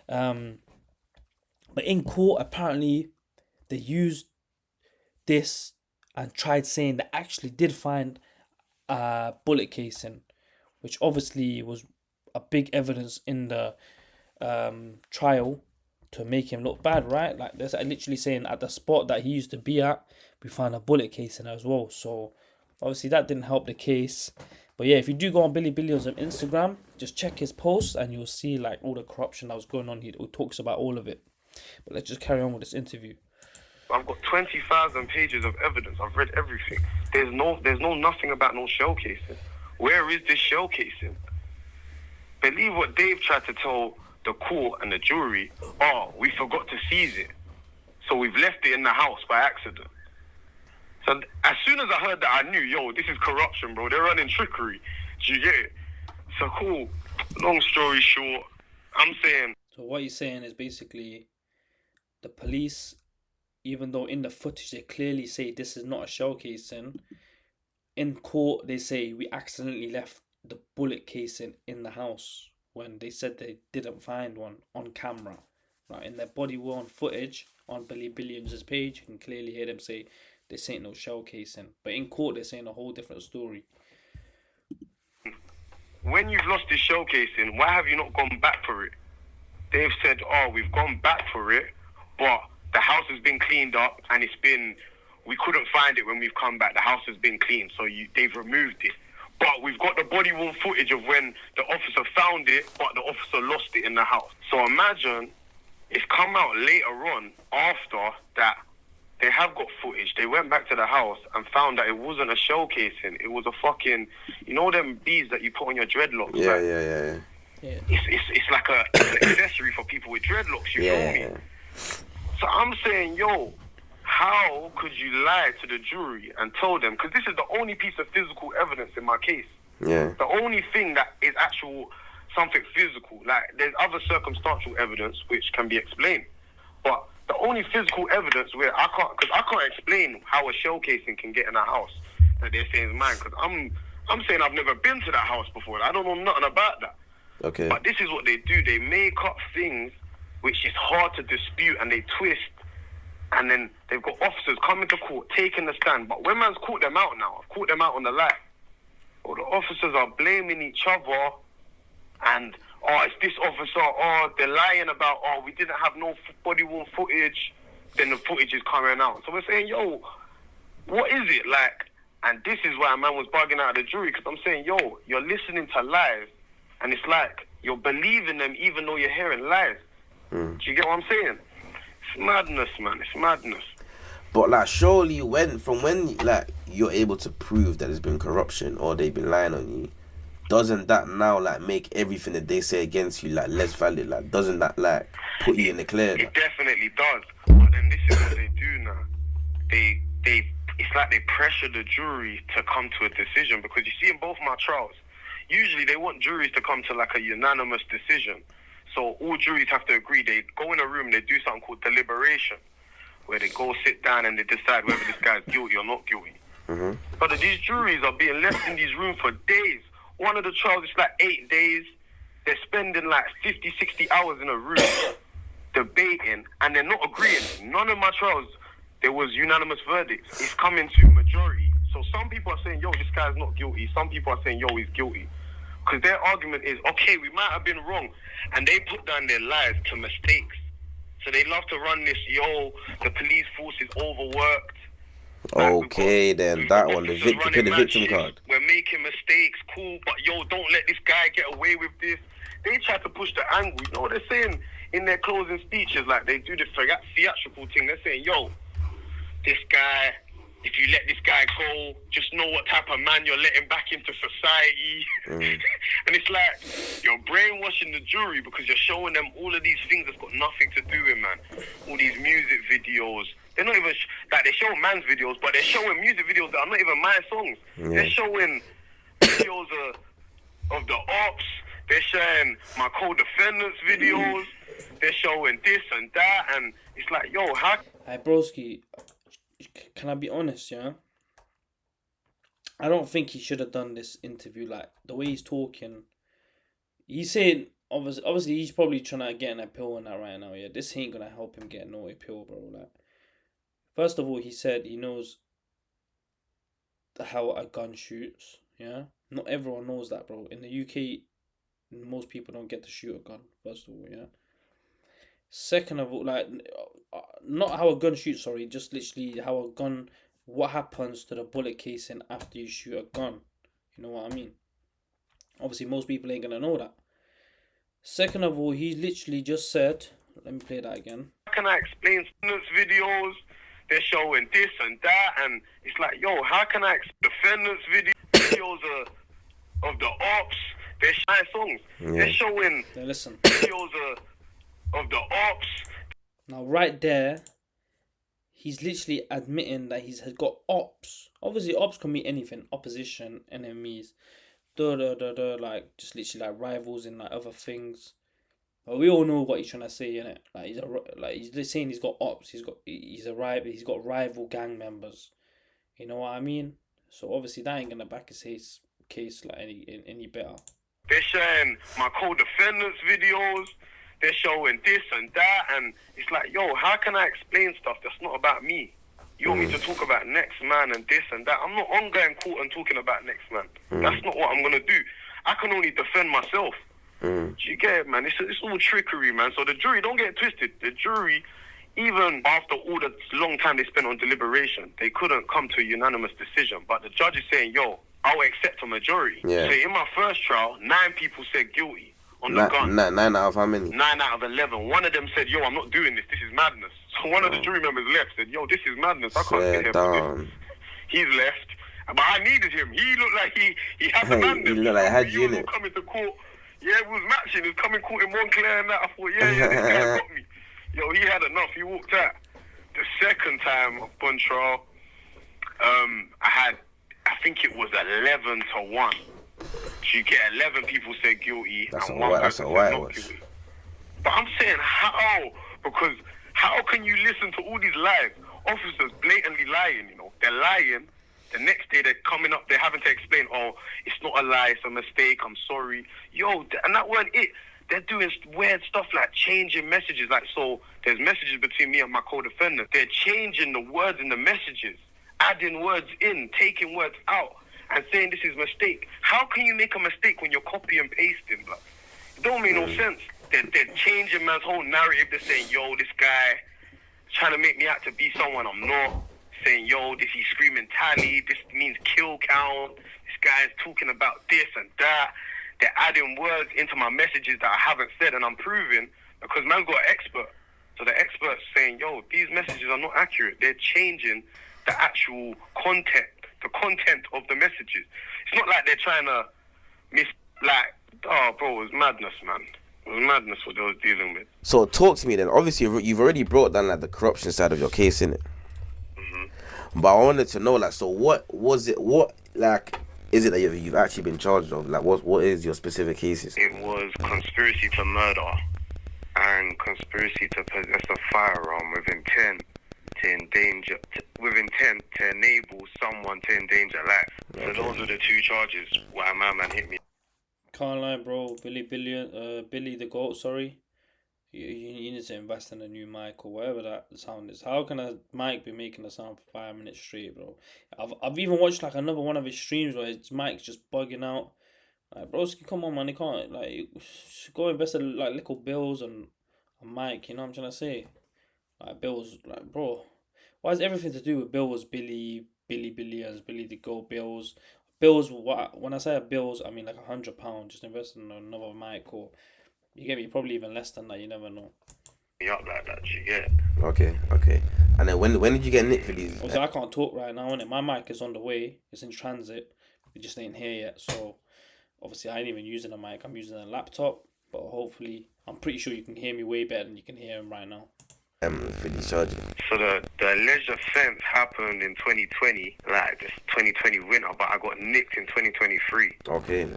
But in court, apparently, they used this and tried saying they actually did find bullet casing, which obviously was a big evidence in the trial to make him look bad, right? Like they're literally saying at the spot that he used to be at, we found a bullet casing as well. So obviously that didn't help the case. But yeah, if you do go on Billy Billions on Instagram, just check his posts and you'll see like all the corruption that was going on. He talks about all of it. But let's just carry on with this interview. I've got 20,000 pages of evidence. I've read everything. There's no nothing about no shell casing. Where is this shell casing? Believe what Dave tried to tell the court and the jury. Oh, we forgot to seize it, so we've left it in the house by accident. So as soon as I heard that, I knew, yo, this is corruption, bro. They're running trickery. Do you get it? So cool. Long story short, I'm saying. So what he's saying is basically the police, even though in the footage they clearly say this is not a shell casing, in court they say we accidentally left the bullet casing in the house when they said they didn't find one on camera. Right, in their body-worn footage on Billy Billions' page, you can clearly hear them say this ain't no shell casing. But in court they're saying a whole different story. When you've lost this shell casing, why have you not gone back for it? They've said, oh, we've gone back for it, but the house has been cleaned up and we couldn't find it when we've come back. The house has been cleaned, so they've removed it. But we've got the body-worn footage of when the officer found it, but the officer lost it in the house. So imagine it's come out later on after that they have got footage. They went back to the house and found that it wasn't a shell casing. It was a fucking, you know them beads that you put on your dreadlocks? Yeah, like, yeah. It's like an accessory for people with dreadlocks, you feel me? So I'm saying, yo, how could you lie to the jury and tell them? Because this is the only piece of physical evidence in my case. Yeah. The only thing that is actual something physical. Like, there's other circumstantial evidence which can be explained. But the only physical evidence where I can't explain how a shell casing can get in a house that they're saying is mine. Because I'm saying I've never been to that house before. I don't know nothing about that. Okay. But this is what they do. They make up things which is hard to dispute, and they twist. And then they've got officers coming to court, taking the stand. But when man's caught them out now, I've caught them out on the lie. Well, the officers are blaming each other. And, oh, it's this officer. Oh, they're lying about, oh, we didn't have no body-worn footage. Then the footage is coming out. So we're saying, yo, what is it? Like, and this is why a man was bugging out of the jury. Because I'm saying, yo, you're listening to lies. And it's like, you're believing them even though you're hearing lies. Do you get what I'm saying? It's madness, man. It's madness. But like, surely when like you're able to prove that there's been corruption or they've been lying on you, doesn't that now like make everything that they say against you like less valid? Like, doesn't that like put you in the clear? It definitely does. But then this is what they do now. It's like they pressure the jury to come to a decision, because you see in both my trials, usually they want juries to come to like a unanimous decision. So all juries have to agree. They go in a room, they do something called deliberation, where they go sit down and they decide whether this guy's guilty or not guilty. Mm-hmm. But these juries are being left in these rooms for days. One of the trials is like 8 days. They're spending like 50, 60 hours in a room debating, and they're not agreeing. None of my trials, there was unanimous verdicts. It's coming to majority. So some people are saying, yo, this guy's not guilty. Some people are saying, yo, he's guilty. Because their argument is, okay, we might have been wrong. And they put down their lies to mistakes. So they love to run this, yo, the police force is overworked. Okay, then that one, the victim card. We're making mistakes, cool, but yo, don't let this guy get away with this. They try to push the angle. You know what they're saying in their closing speeches? Like, they do the theatrical thing. They're saying, yo, this guy, if you let this guy go, just know what type of man you're letting back into society. And it's like, you're brainwashing the jury because you're showing them all of these things that's got nothing to do with man. All these music videos. They're not even, like, they're showing man's videos, but they're showing music videos that are not even my songs. Yeah. They're showing videos of the ops. They're showing my co-defendants videos. They're showing this and that. And it's like, yo, how... Hey, broski, can I be honest, yeah? I don't think he should have done this interview. Like, the way he's talking, he's saying, obviously he's probably trying to get an appeal on that right now, yeah? This ain't gonna help him get no appeal, bro. Like, first of all, he said he knows how a gun shoots, yeah? Not everyone knows that, bro. In the UK, most people don't get to shoot a gun, first of all, yeah? Second of all, like, not how a gun shoots, sorry, just literally how a gun, what happens to the bullet casing after you shoot a gun. You know what I mean? Obviously, most people ain't gonna know that. Second of all, he literally just said, let me play that again. How can I explain students' videos? They're showing this and that, and it's like, yo, how can I defendants' videos of the ops? They're shy songs. Yeah. They're showing Then listen. videos of the ops. Now, right there, he's literally admitting that he's has got ops. Obviously, ops can be anything: opposition, enemies, like just literally like rivals and like other things. But we all know what he's trying to say, innit? Like he's just saying he's got ops. He's a rival. He's got rival gang members. You know what I mean? So obviously that ain't gonna back his case like any better. They're showing my co-defendants' videos. They're showing this and that, and it's like, yo, how can I explain stuff that's not about me? You want me to talk about next man and this and that? I'm not on going court and talking about next man. That's not what I'm gonna do. I can only defend myself. Do you get it, man? It's all trickery, man. So the jury, don't get it twisted. The jury, even after all the long time they spent on deliberation, they couldn't come to a unanimous decision. But the judge is saying, yo, I will accept a majority. Yeah. So in my first trial, 9 people said guilty on the gun. 9 out of how many? 9 out of 11. One of them said, yo, I'm not doing this. This is madness. So one of the jury members left, said, yo, this is madness. I can't sit here for this. He's left. But I needed him. He looked like he had the madness. He looked like I had you in was it. coming to court. Yeah, we was matching. He was coming court in Montclair and that. I thought, yeah, this guy got me. Yo, he had enough. He walked out. The second time of gun trial, I think it was 11 to 1. So you get 11 people said guilty and one person said not guilty. But I'm saying how? Because how can you listen to all these lies? Officers blatantly lying, you know. They're lying. The next day they're coming up, they're having to explain, oh, it's not a lie, it's a mistake, I'm sorry. Yo, and that weren't it. They're doing weird stuff like changing messages. Like, so there's messages between me and my co-defendant. They're changing the words in the messages, adding words in, taking words out, and saying this is a mistake. How can you make a mistake when you're copy and pasting, bro? It don't make no sense. They're changing man's whole narrative. They're saying, yo, this guy trying to make me out to be someone I'm not. Saying, yo, this he's screaming tally, this means kill count, this guy's talking about this and that. They're adding words into my messages that I haven't said, and I'm proving, because man's got an expert. So the expert's saying, yo, these messages are not accurate. They're changing the actual content, the content of the messages. It's not like they're trying to oh, bro, it was madness, man. It was madness what they was dealing with. So talk to me then. Obviously, you've already brought down like the corruption side of your case, innit? But I wanted to know, like, so what was it? What, like, is it that you've actually been charged of? Like, what is your specific cases? It was conspiracy to murder and conspiracy to possess a firearm with intent to enable someone to endanger life. Okay. So those are the 2 charges why my man hit me. Can't lie, bro. Billy the GOAT, sorry. You need to invest in a new mic or whatever that sound is. How can a mic be making a sound for 5 minutes straight, bro? I've even watched like another one of his streams where his mic's just bugging out. Like, broski, come on, man, you can't like go invest in like little bills and a mic. You know what I'm trying to say? Like bills, like bro, why is everything to do with bills? Billy Billions, Billy the GOAT, bills. When I say bills, I mean like £100. Just invest in another mic or. You get me? Probably even less than that. You never know. Up like that, you get. Okay. And then when did you get nicked for these? Obviously, I can't talk right now, innit? My mic is on the way. It's in transit. It just ain't here yet. So, obviously, I ain't even using a mic. I'm using a laptop. But hopefully, I'm pretty sure you can hear me way better than you can hear him right now. For these charges. So the alleged offence happened in 2020, like this 2020 winter, but I got nicked in 2023. Okay.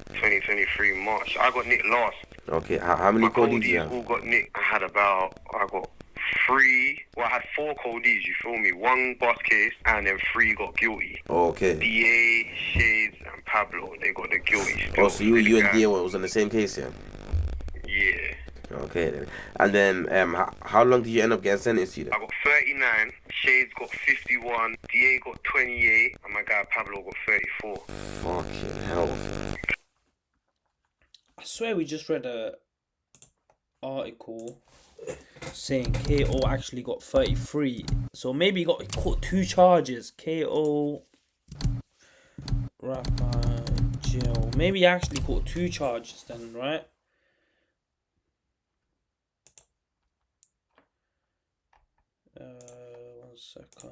2023 March. I got nicked last. Okay, how many codees do you have? All got nicked. I got 3. Well, I had 4 codees, you feel me? 1 boss case, and then 3 got guilty. Okay. DA, Shades, and Pablo, they got the guilty still. Oh, so you and DA was on the same case, yeah? Yeah. Okay, then. And then, how long did you end up getting sentenced to? I got 39, Shades got 51, DA got 28, and my guy Pablo got 34. Fucking hell. I swear we just read a article saying KO actually got 33. So maybe he got caught 2 charges. KO rapper jail. Maybe he actually caught 2 charges then, right? One second.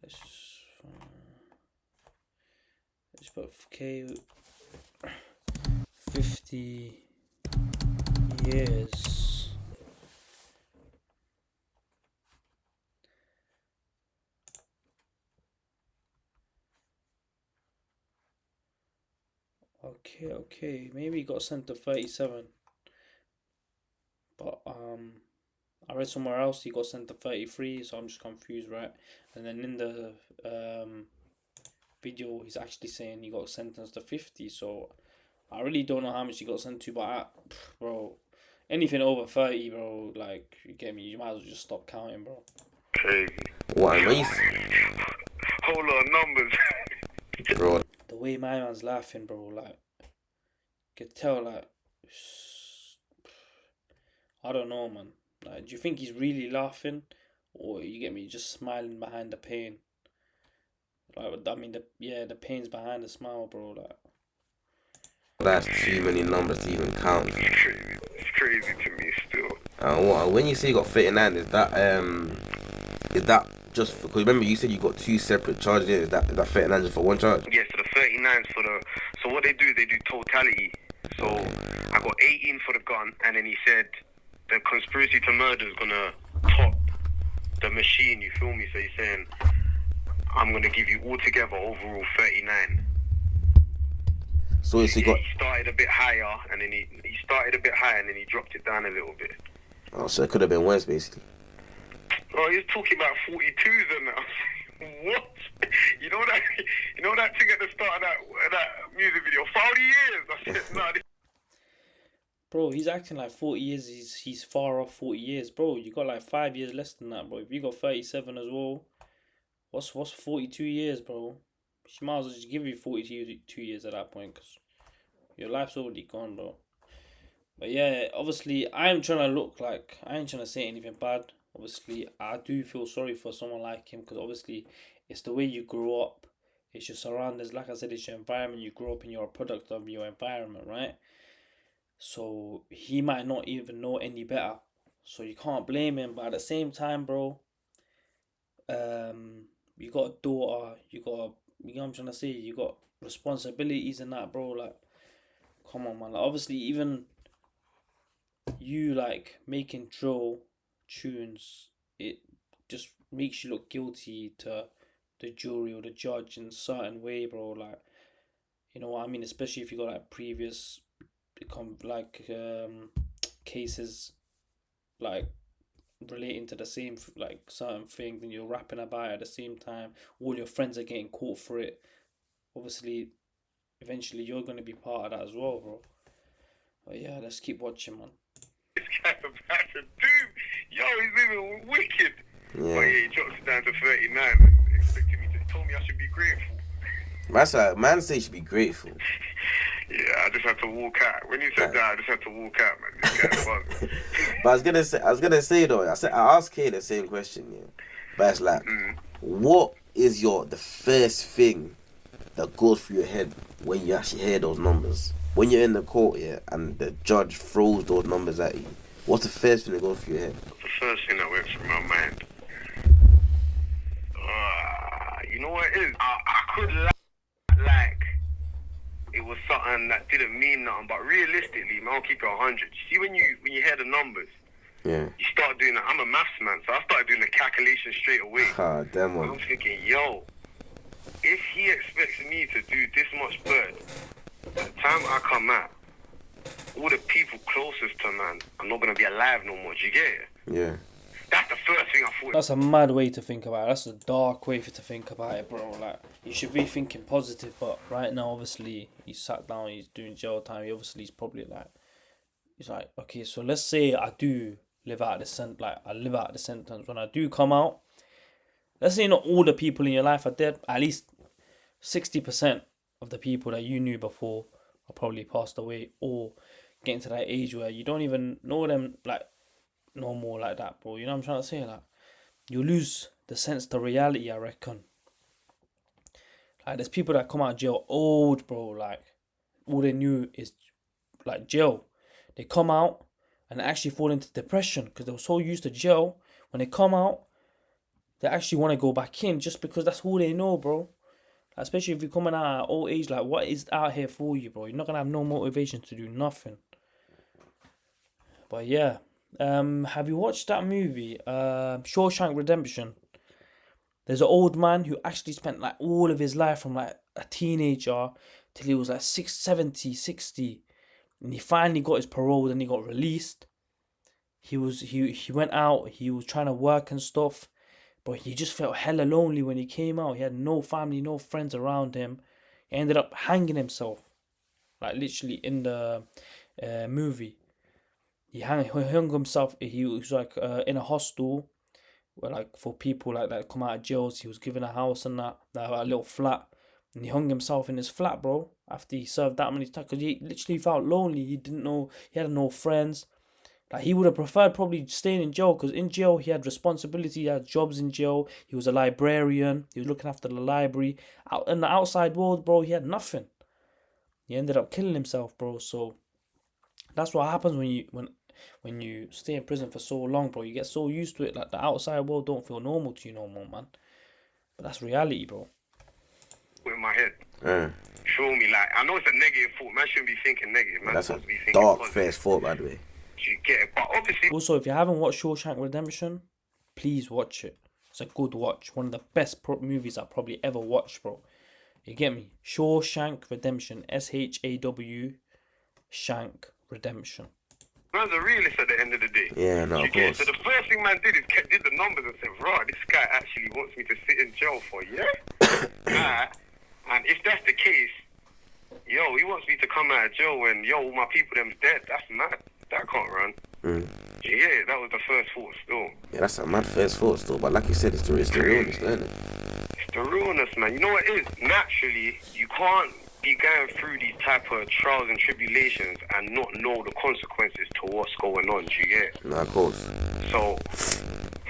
Let's put K 50 years. Okay. Maybe he got sent to 37. But I read somewhere else he got sent to 33, so I'm just confused, right? And then in the video, he's actually saying he got sentenced to 50, so I really don't know how much he got sent to, but bro, anything over 30, bro, like, you get me, you might as well just stop counting, bro. Crazy. What? Whole lot of numbers. Bro. The way my man's laughing, bro, like, you could tell, like, I don't know, man. Like, do you think he's really laughing, or you get me, just smiling behind the pain? Like, I mean, the pain's behind the smile, bro. Like, That's too many numbers to even count. It's crazy to me still. When you say you got 39, is that just because remember you said you got 2 separate charges? Is that 39 just for one charge? Yeah, so the 39's for the. So what they do totality. So I got 18 for the gun, and then he said the conspiracy to murder is gonna top the machine. You feel me? So he's saying I'm gonna give you altogether overall 39. So he got. He started a bit higher, and then he dropped it down a little bit. Oh, so it could have been worse, basically. Oh, he's talking about 42s and that. What? You know that thing at the start of that music video? 40 years. I said, nah. bro, he's acting like 40 years. He's far off 40 years, bro. You got like 5 years less than that, bro. If you got 37 as well, what's 42 years, bro? She might as well just give you 42 years at that point, because your life's already gone, bro. But yeah, obviously, I ain't trying to say anything bad. Obviously, I do feel sorry for someone like him, because obviously, it's the way you grow up. It's your surroundings. Like I said, it's your environment. You grow up and you're a product of your environment, right? So, he might not even know any better. So, you can't blame him. But at the same time, bro, you got a daughter. You know what I'm trying to say? You got responsibilities and that, bro. Like, come on, man. Like, obviously, even you, like, making drill tunes, it just makes you look guilty to the jury or the judge in a certain way, bro. Like, you know what I mean? Especially if you got like previous cases like relating to the same like certain things, and you're rapping about it at the same time. All your friends are getting caught for it. Obviously, eventually you're gonna be part of that as well, bro. But yeah, let's keep watching, man. This guy's about to do. Yo, he's living wicked. Yeah. But yeah, he drops it down to 39. Expecting me to told me I should be grateful. Man say you should be grateful. Yeah, I just had to walk out. When you said that, I just had to walk out, man. This guy's fun. But I was gonna say though, I asked Kay the same question, yeah. But it's like, what is the first thing that goes through your head when you actually hear those numbers? When you're in the court, yeah, and the judge throws those numbers at you, what's the first thing that goes through your head? The first thing that went through my mind. You know what it is? I could like it was something that didn't mean nothing, but realistically, man, I'll keep it 100. You see, when you hear the numbers, yeah, you start doing I'm a maths man, so I started doing the calculation straight away. Damn one. I'm thinking, yo, if he expects me to do this much bird, by the time I come out, all the people closest to man, I'm not gonna be alive no more. Do you get it? Yeah. That's the first thing I thought. That's a mad way to think about it. That's a dark way to think about it, bro. Like, you should be thinking positive, but right now, obviously, he's sat down, he's doing jail time. He's probably like, he's like, okay, so let's say I do live out the sentence. When I do come out, let's say not all the people in your life are dead. At least 60% of the people that you knew before are probably passed away, or getting to that age where you don't even know them like no more like that, bro. You know what I'm trying to say? Like, you lose the sense to reality, I reckon. Like, there's people that come out of jail old, bro. Like, all they knew is like jail. They come out and actually fall into depression because they were so used to jail. When they come out, they actually want to go back in just because that's all they know, bro. Especially if you're coming out at old age, like, what is out here for you, bro? You're not gonna have no motivation to do nothing. But yeah, have you watched that movie, Shawshank Redemption? There's an old man who actually spent like all of his life from like a teenager till he was like 60, and he finally got his parole. Then he got released. He went out. He was trying to work and stuff, but he just felt hella lonely when he came out. He had no family, no friends around him. He ended up hanging himself, like literally in the movie. He hung himself. He was like in a hostel, where like for people like that come out of jails. He was given a house and that a little flat, and he hung himself in his flat, bro. After he served that many times, because he literally felt lonely. He didn't know, he had no friends. Like, he would have preferred probably staying in jail, because in jail he had responsibility. He had jobs in jail. He was a librarian. He was looking after the library. Out in the outside world, bro, he had nothing. He ended up killing himself, bro. So that's what happens when you stay in prison for so long, bro. You get so used to it. Like, the outside world don't feel normal to you no more, man. But that's reality, bro. In my head. Show me, like, I know it's a negative thought. Man shouldn't be thinking negative. Man That's a supposed to be thinking dark positive. first thought, by the way. You get it, but obviously. Also, if you haven't watched Shawshank Redemption, please watch it. It's a good watch. One of the best movies I probably ever watched, bro. You get me? Shawshank Redemption. SHAW Shank Redemption. Man's a realist at the end of the day. Yeah, no, You of get it? course. So the first thing man did is did the numbers and said, right, this guy actually wants me to sit in jail for a year. And if that's the case, yo, he wants me to come out of jail when, yo, all my people them's dead. That's mad. That can't run. Yeah, that was the first thought still. Yeah, that's a mad first thought still. But like you said, it's the realness, isn't it? It's the realness, man. You know what it is? Naturally, you can't be going through these type of trials and tribulations and not know the consequences to what's going on. Do you get it? No, of course. So,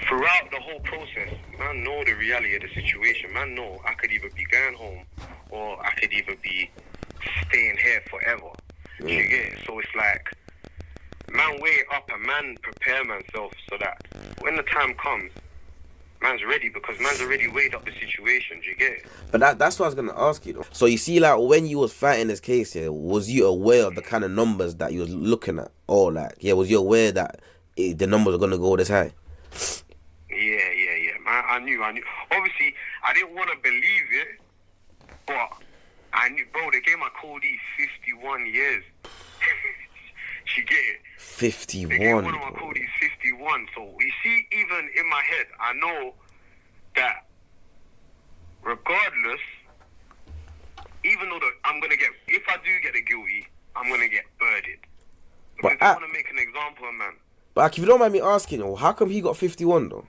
throughout the whole process, man know the reality of the situation. Man know I could either be going home or I could either be staying here forever. Do you get it? So it's like, man weigh it up and man prepare myself so that when the time comes, man's ready, because man's already weighed up the situation. Do you get it? But that's what I was gonna ask you though. So you see, like, when you was fighting this case here, was you aware of the kind of numbers that you was looking at? Or like, yeah, was you aware that the numbers are gonna go this high? Yeah. Man, I knew. Obviously, I didn't want to believe it, but I knew, bro, they gave my Cody 51 years. You get it? 51. They gave one of my Cody's 51. So, you see, even in my head, I know that regardless, even though I'm going to get, if I do get the guilty, I'm going to get birded. Because they want to make an example of man. But if you don't mind me asking, how come he got 51 though?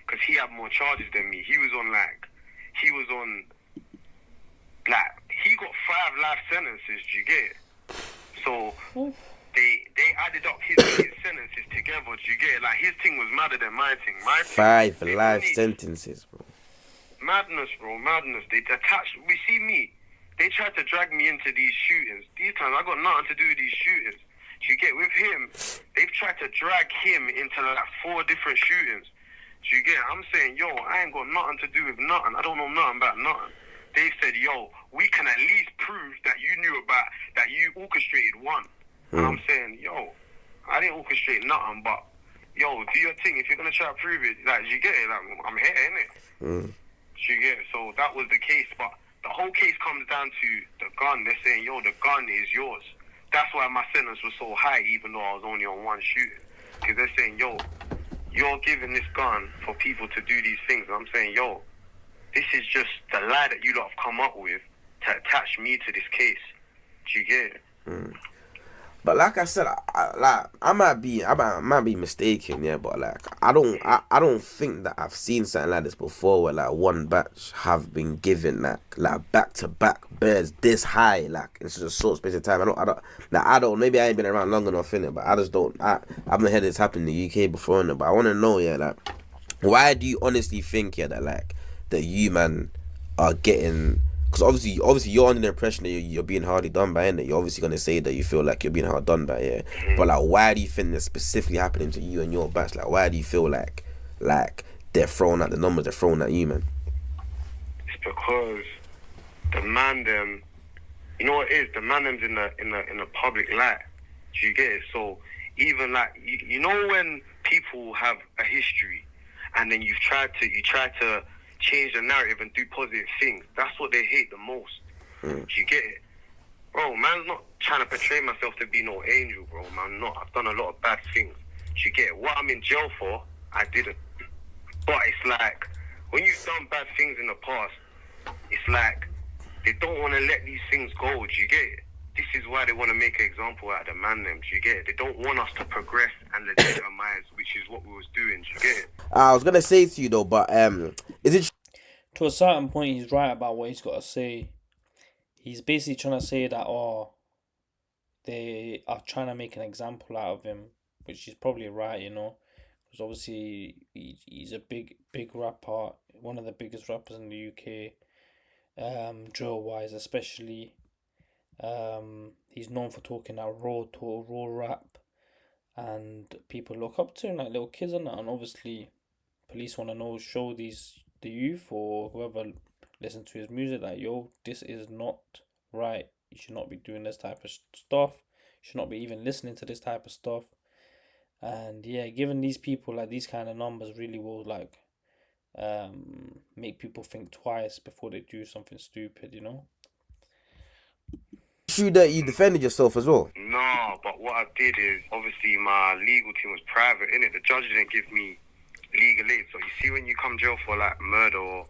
Because he had more charges than me. He got 5 life sentences, do you get it? So, they added up his sentences together, do you get it? Like, his thing was madder than my thing. 5 life sentences, bro. Madness, bro, madness. They attached, we see me. They tried to drag me into these shootings. These times, I got nothing to do with these shootings. Do you get it? With him, they've tried to drag him into like 4 different shootings. Do you get it? I'm saying, yo, I ain't got nothing to do with nothing. I don't know nothing about nothing. They said, yo, we can at least prove that you knew about, that you orchestrated one. And I'm saying, yo, I didn't orchestrate nothing, but, yo, do your thing. If you're going to try to prove it, like, you get it? Like, I'm here, innit? Do you get it? So that was the case. But the whole case comes down to the gun. They're saying, yo, the gun is yours. That's why my sentence was so high, even though I was only on 1 shooting. Because they're saying, yo, you're giving this gun for people to do these things. And I'm saying, yo, this is just the lie that you lot have come up with to attach me to this case. Do you get it? But like I said, I might be mistaken, yeah. But like, I don't think that I've seen something like this before, where like one batch have been given like back to back birds this high, like in such a short space of time. I don't. Maybe I ain't been around long enough in it, but I just don't. I've not heard this happen in the UK before, innit? But I want to know, yeah, like, why do you honestly think, yeah, that you man are getting? Because obviously, you're under the impression that you're being hardly done by, it. You're obviously gonna say that you feel like you're being hard done by, yeah. But like, why do you think that's specifically happening to you and your batch? Like, why do you feel like they're throwing out the numbers they're throwing at you, man? It's because the man them, you know what it is? The man them's in the public light. Do you get it? So even like you know when people have a history, and then you try to change the narrative and do positive things. That's what they hate the most. Do you get it? Bro, man's not trying to portray myself to be no angel, bro. Man, not. I've done a lot of bad things. Do you get it? What I'm in jail for, I didn't. But it's like, when you've done bad things in the past, it's like, they don't want to let these things go. Do you get it? This is why they want to make an example out of the man them. Do you get it? They don't want us to progress and legitimize, which is what we was doing. Do you get it? I was gonna say to you though, but is it To a certain point, he's right about what he's got to say. He's basically trying to say that, they are trying to make an example out of him, which is probably right, you know, because obviously he's a big rapper, one of the biggest rappers in the UK, drill wise especially. He's known for talking that raw rap, and people look up to him like little kids and that, and obviously police want to show the youth or whoever listen to his music that, yo, this is not right. You should not be doing this type of stuff. You should not be even listening to this type of stuff. And yeah, giving these people like these kind of numbers really will like make people think twice before they do something stupid, you know. true that you defended yourself as well? No, but what I did is, obviously my legal team was private, innit? The judge didn't give me legal aid. So you see, when you come jail for like murder or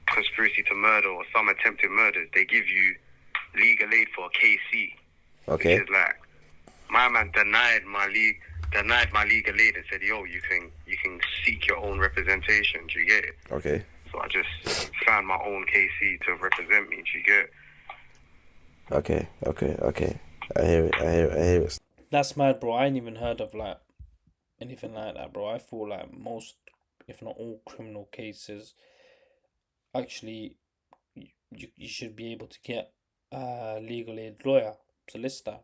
conspiracy to murder or some attempted murders, they give you legal aid for a KC. Okay. Which is like, my man denied my legal aid and said, yo, you can seek your own representation. Do you get it? Okay. So I just found my own KC to represent me. Do you get it? Okay. I hear it. That's mad, bro. I ain't even heard of like anything like that, bro. I feel like most, if not all, criminal cases, actually, you should be able to get a legal aid lawyer, solicitor,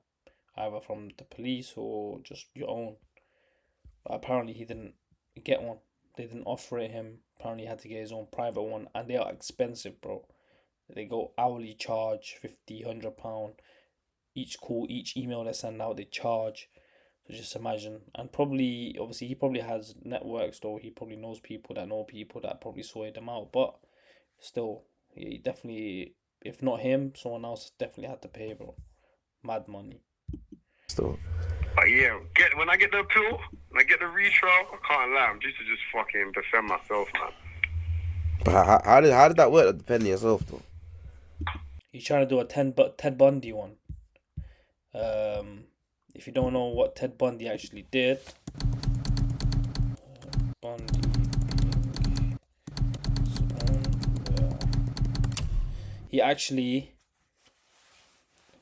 either from the police or just your own. But apparently he didn't get one. They didn't offer it him. Apparently he had to get his own private one, and they are expensive, bro. They go hourly charge, £50, £100. Each call, each email they send out, they charge. So just imagine. And probably, obviously, he probably has networks, though. He probably knows people that probably sorted them out. But still, he definitely, if not him, someone else definitely had to pay, bro. Mad money. Still. But yeah, when I get the appeal, when I get the retrial, I can't lie. I'm just to fucking defend myself, man. But how did that work? Defending yourself though. He's trying to do a Ted Bundy one. If you don't know what Ted Bundy actually did, he actually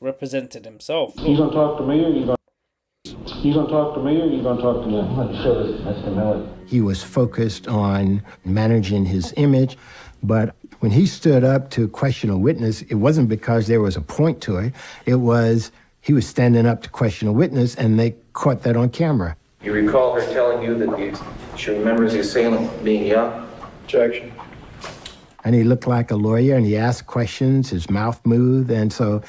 represented himself. You gonna talk to me, or you gonna talk to me, or you gonna talk to me? I'm sure Mr. Miller. He was focused on managing his image, but when he stood up to question a witness, it wasn't because there was a point to it. It was he was standing up to question a witness, and they caught that on camera. You recall her telling you that she remembers the assailant being young? Objection. And he looked like a lawyer, and he asked questions, his mouth moved, and so,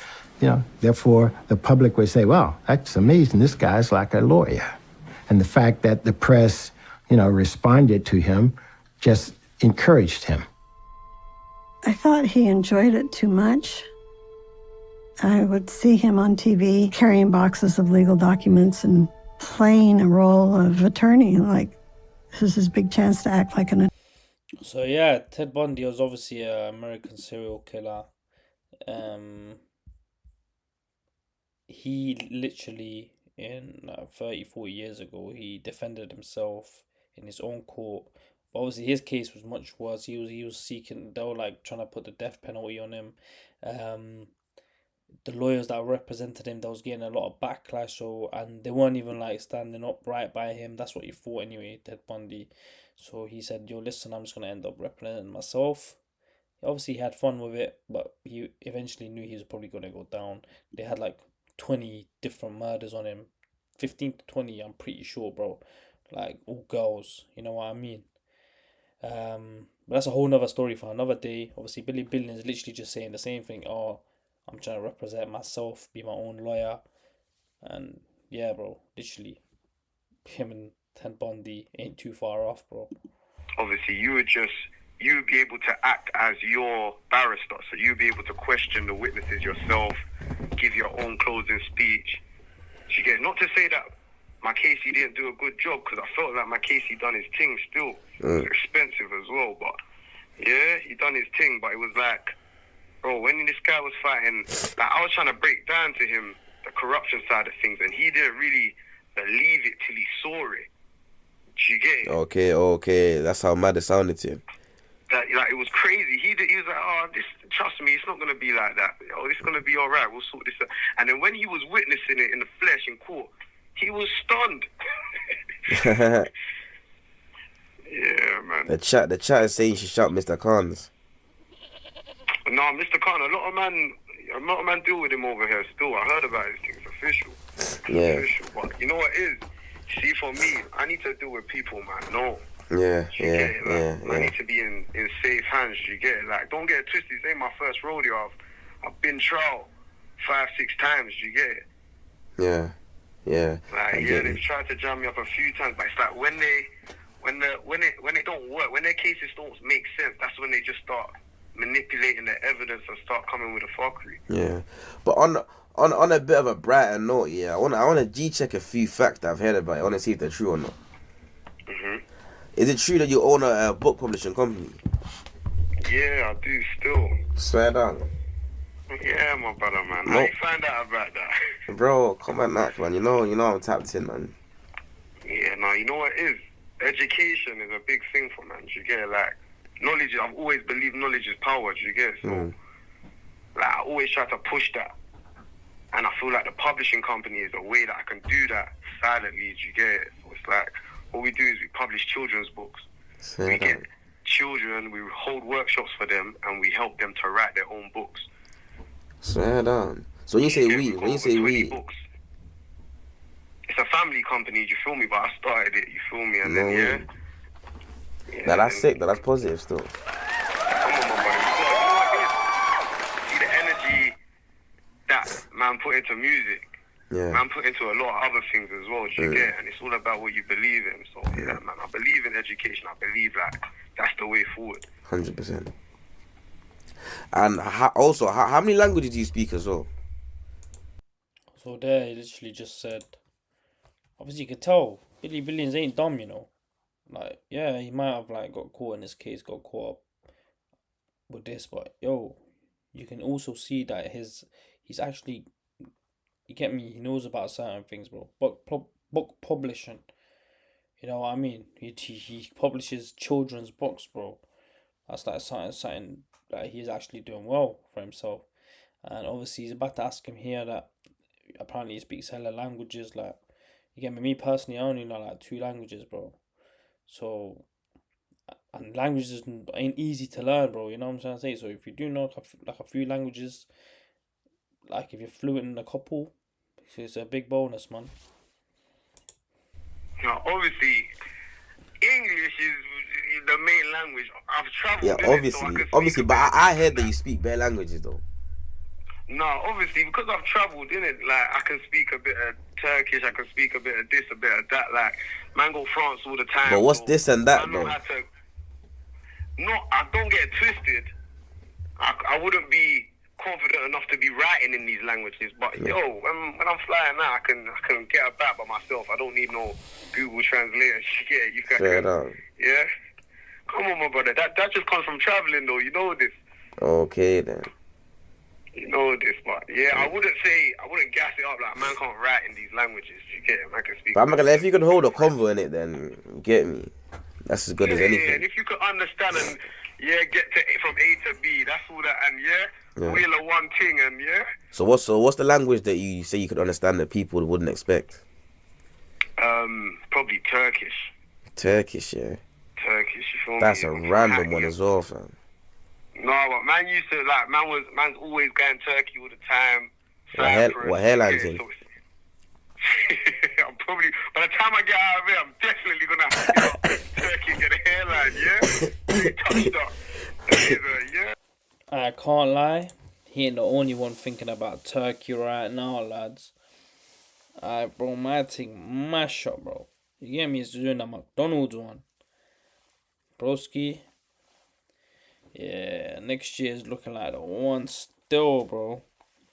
therefore the public would say, well, that's amazing, this guy's like a lawyer. And the fact that the press, responded to him just encouraged him. I thought he enjoyed it too much. I would see him on TV carrying boxes of legal documents and playing a role of attorney, like this is his big chance to act like an attorney. So yeah, Ted Bundy was obviously an American serial killer. he literally, in 30, 40 years ago, he defended himself in his own court. But obviously, his case was much worse. He was seeking. They were like trying to put the death penalty on him. The lawyers that represented him, that was getting a lot of backlash. So, and they weren't even like standing up right by him. That's what he thought anyway, Ted Bundy. So he said, "Yo, listen, I'm just gonna end up representing myself." Obviously, he had fun with it, but he eventually knew he was probably gonna go down. They had like 20 different murders on him, 15 to 20. I'm pretty sure, bro. Like all girls, you know what I mean. But that's a whole nother story for another day. Obviously, Billy Billion is literally just saying the same thing. Oh, I'm trying to represent myself, be my own lawyer, and yeah, bro. Literally, him and Ted Bundy ain't too far off, bro. Obviously, you would be able to act as your barrister, so you'd be able to question the witnesses yourself, give your own closing speech. You get, not to say that my Casey didn't do a good job, because I felt like my Casey done his thing still. It was expensive as well, but yeah, he done his thing. But it was like, bro, when this guy was fighting, like I was trying to break down to him the corruption side of things, and he didn't really believe it till he saw it. Do you get it? Okay, that's how mad it sounded to him. That, like, it was crazy. He was like, oh, trust me, it's not going to be like that. Oh, it's going to be all right. We'll sort this out. And then when he was witnessing it in the flesh in court, he was stunned. Yeah, man. The chat is saying she shot Mr. Khan's. No, Mr. Khan, a lot of man deal with him over here still. I heard about his thing. It's official. Yeah. Official. But you know what it is? See, for me, I need to deal with people, man. No. Yeah. I need to be in safe hands. You get it? Like, don't get it twisted. This ain't my first rodeo. I've been trial 5-6 times. You get it? Yeah. Like, yeah, they've tried to jam me up a few times, but it's like when it don't work, when their cases don't make sense, that's when they just start manipulating the evidence and start coming with a fuckery. Yeah, but on a bit of a brighter note, yeah, I want to G-check a few facts that I've heard about it. I want to see if they're true or not. Is it true that you own a book publishing company? Yeah, I do still. Swear down. Yeah, my brother, man. How you find out about that? Bro, come on, Nack, man. You know I'm tapped in, man. Yeah, no, you know what it is? Education is a big thing for man. You get it? Like, knowledge, I've always believed knowledge is power. You get it? So, like, I always try to push that. And I feel like the publishing company is a way that I can do that silently. You get it? So it's like, what we do is we publish children's books. We get children, we hold workshops for them, and we help them to write their own books. Swear down. So when you say we, books, it's a family company, you feel me? But I started it, you feel me? And then, Now that's sick, that's positive still. Come on, my buddy. You know what it is? See the energy that man put into music. Yeah. Man put into a lot of other things as well, do you get it? And it's all about what you believe in. So, yeah, man, I believe in education. I believe, like, that's the way forward. 100%. And how many languages do you speak as well? So there, he literally just said, obviously you could tell, Billy Billions ain't dumb, you know. Like, yeah, he might have, like, got caught in this case, got caught up with this, but, yo, you can also see that he's actually, you get me, he knows about certain things, bro. Book publishing, you know what I mean? He publishes children's books, bro. That's like something that he's actually doing well for himself. And obviously he's about to ask him here that apparently he speaks hella languages. Like, you get me? Me personally, I only know like 2 languages, bro. So, and languages ain't easy to learn, bro. You know what I'm trying to say? So if you do know like a few languages, like if you're fluent in a couple, it's a big bonus, man. Now, obviously, English is the main language. I've traveled. Yeah, obviously, but I heard that you speak bare languages though. No, obviously, because I've traveled, innit? Like, I can speak a bit of Turkish, I can speak a bit of this, a bit of that. Like, man go France all the time. But what's this and that, though? No, I don't get it twisted. I wouldn't be confident enough to be writing in these languages. But, yo, when I'm flying out, I can get about by myself. I don't need no Google Translator. You can, yeah? Come on, my brother. That just comes from traveling, though. You know this. Okay, then. You know this, but yeah, I wouldn't and gas it up. Like, man can't write in these languages. You get it? Man can speak. But I'm not gonna lie, if you can hold a convo in it, then you get me. That's as good as anything. Yeah, and if you could understand and get from A to B, that's all that, and wheel of one thing, and So what's the language that you say you could understand that people wouldn't expect? Probably Turkish. Turkish, yeah. Turkish, you feel me? That's a random one as well, fam. No, but man used to like man's always going Turkey all the time. What hairline's in? I'm probably by the time I get out of here, I'm definitely gonna have to get up Turkey and get a hairline, touched up. I can't lie, he ain't the only one thinking about Turkey right now, lads. Bro, my thing mash up, bro. You get me? It's doing the McDonald's one. Broski. Yeah, next year is looking like the one still, bro.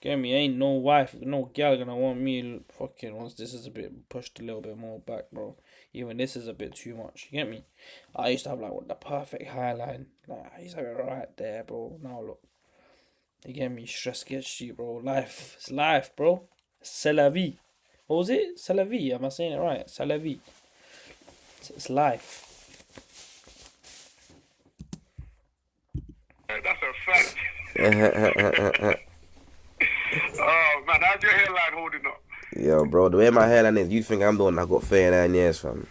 Get me? Ain't no wife, no gal gonna want me fucking once this is a bit pushed a little bit more back, bro. Even this is a bit too much. You get me? I used to have like the perfect highline. Like I used to have it right there, bro. Now look. You get me? Stress gets you, bro. Life. It's life, bro. C'est la vie. What was it? C'est la vie. Am I saying it right? C'est la vie. It's life. That's a fact. Oh man, how's your hairline holding up? Yo, bro, the way my hairline is, you think I'm the one that got 39 years, fam.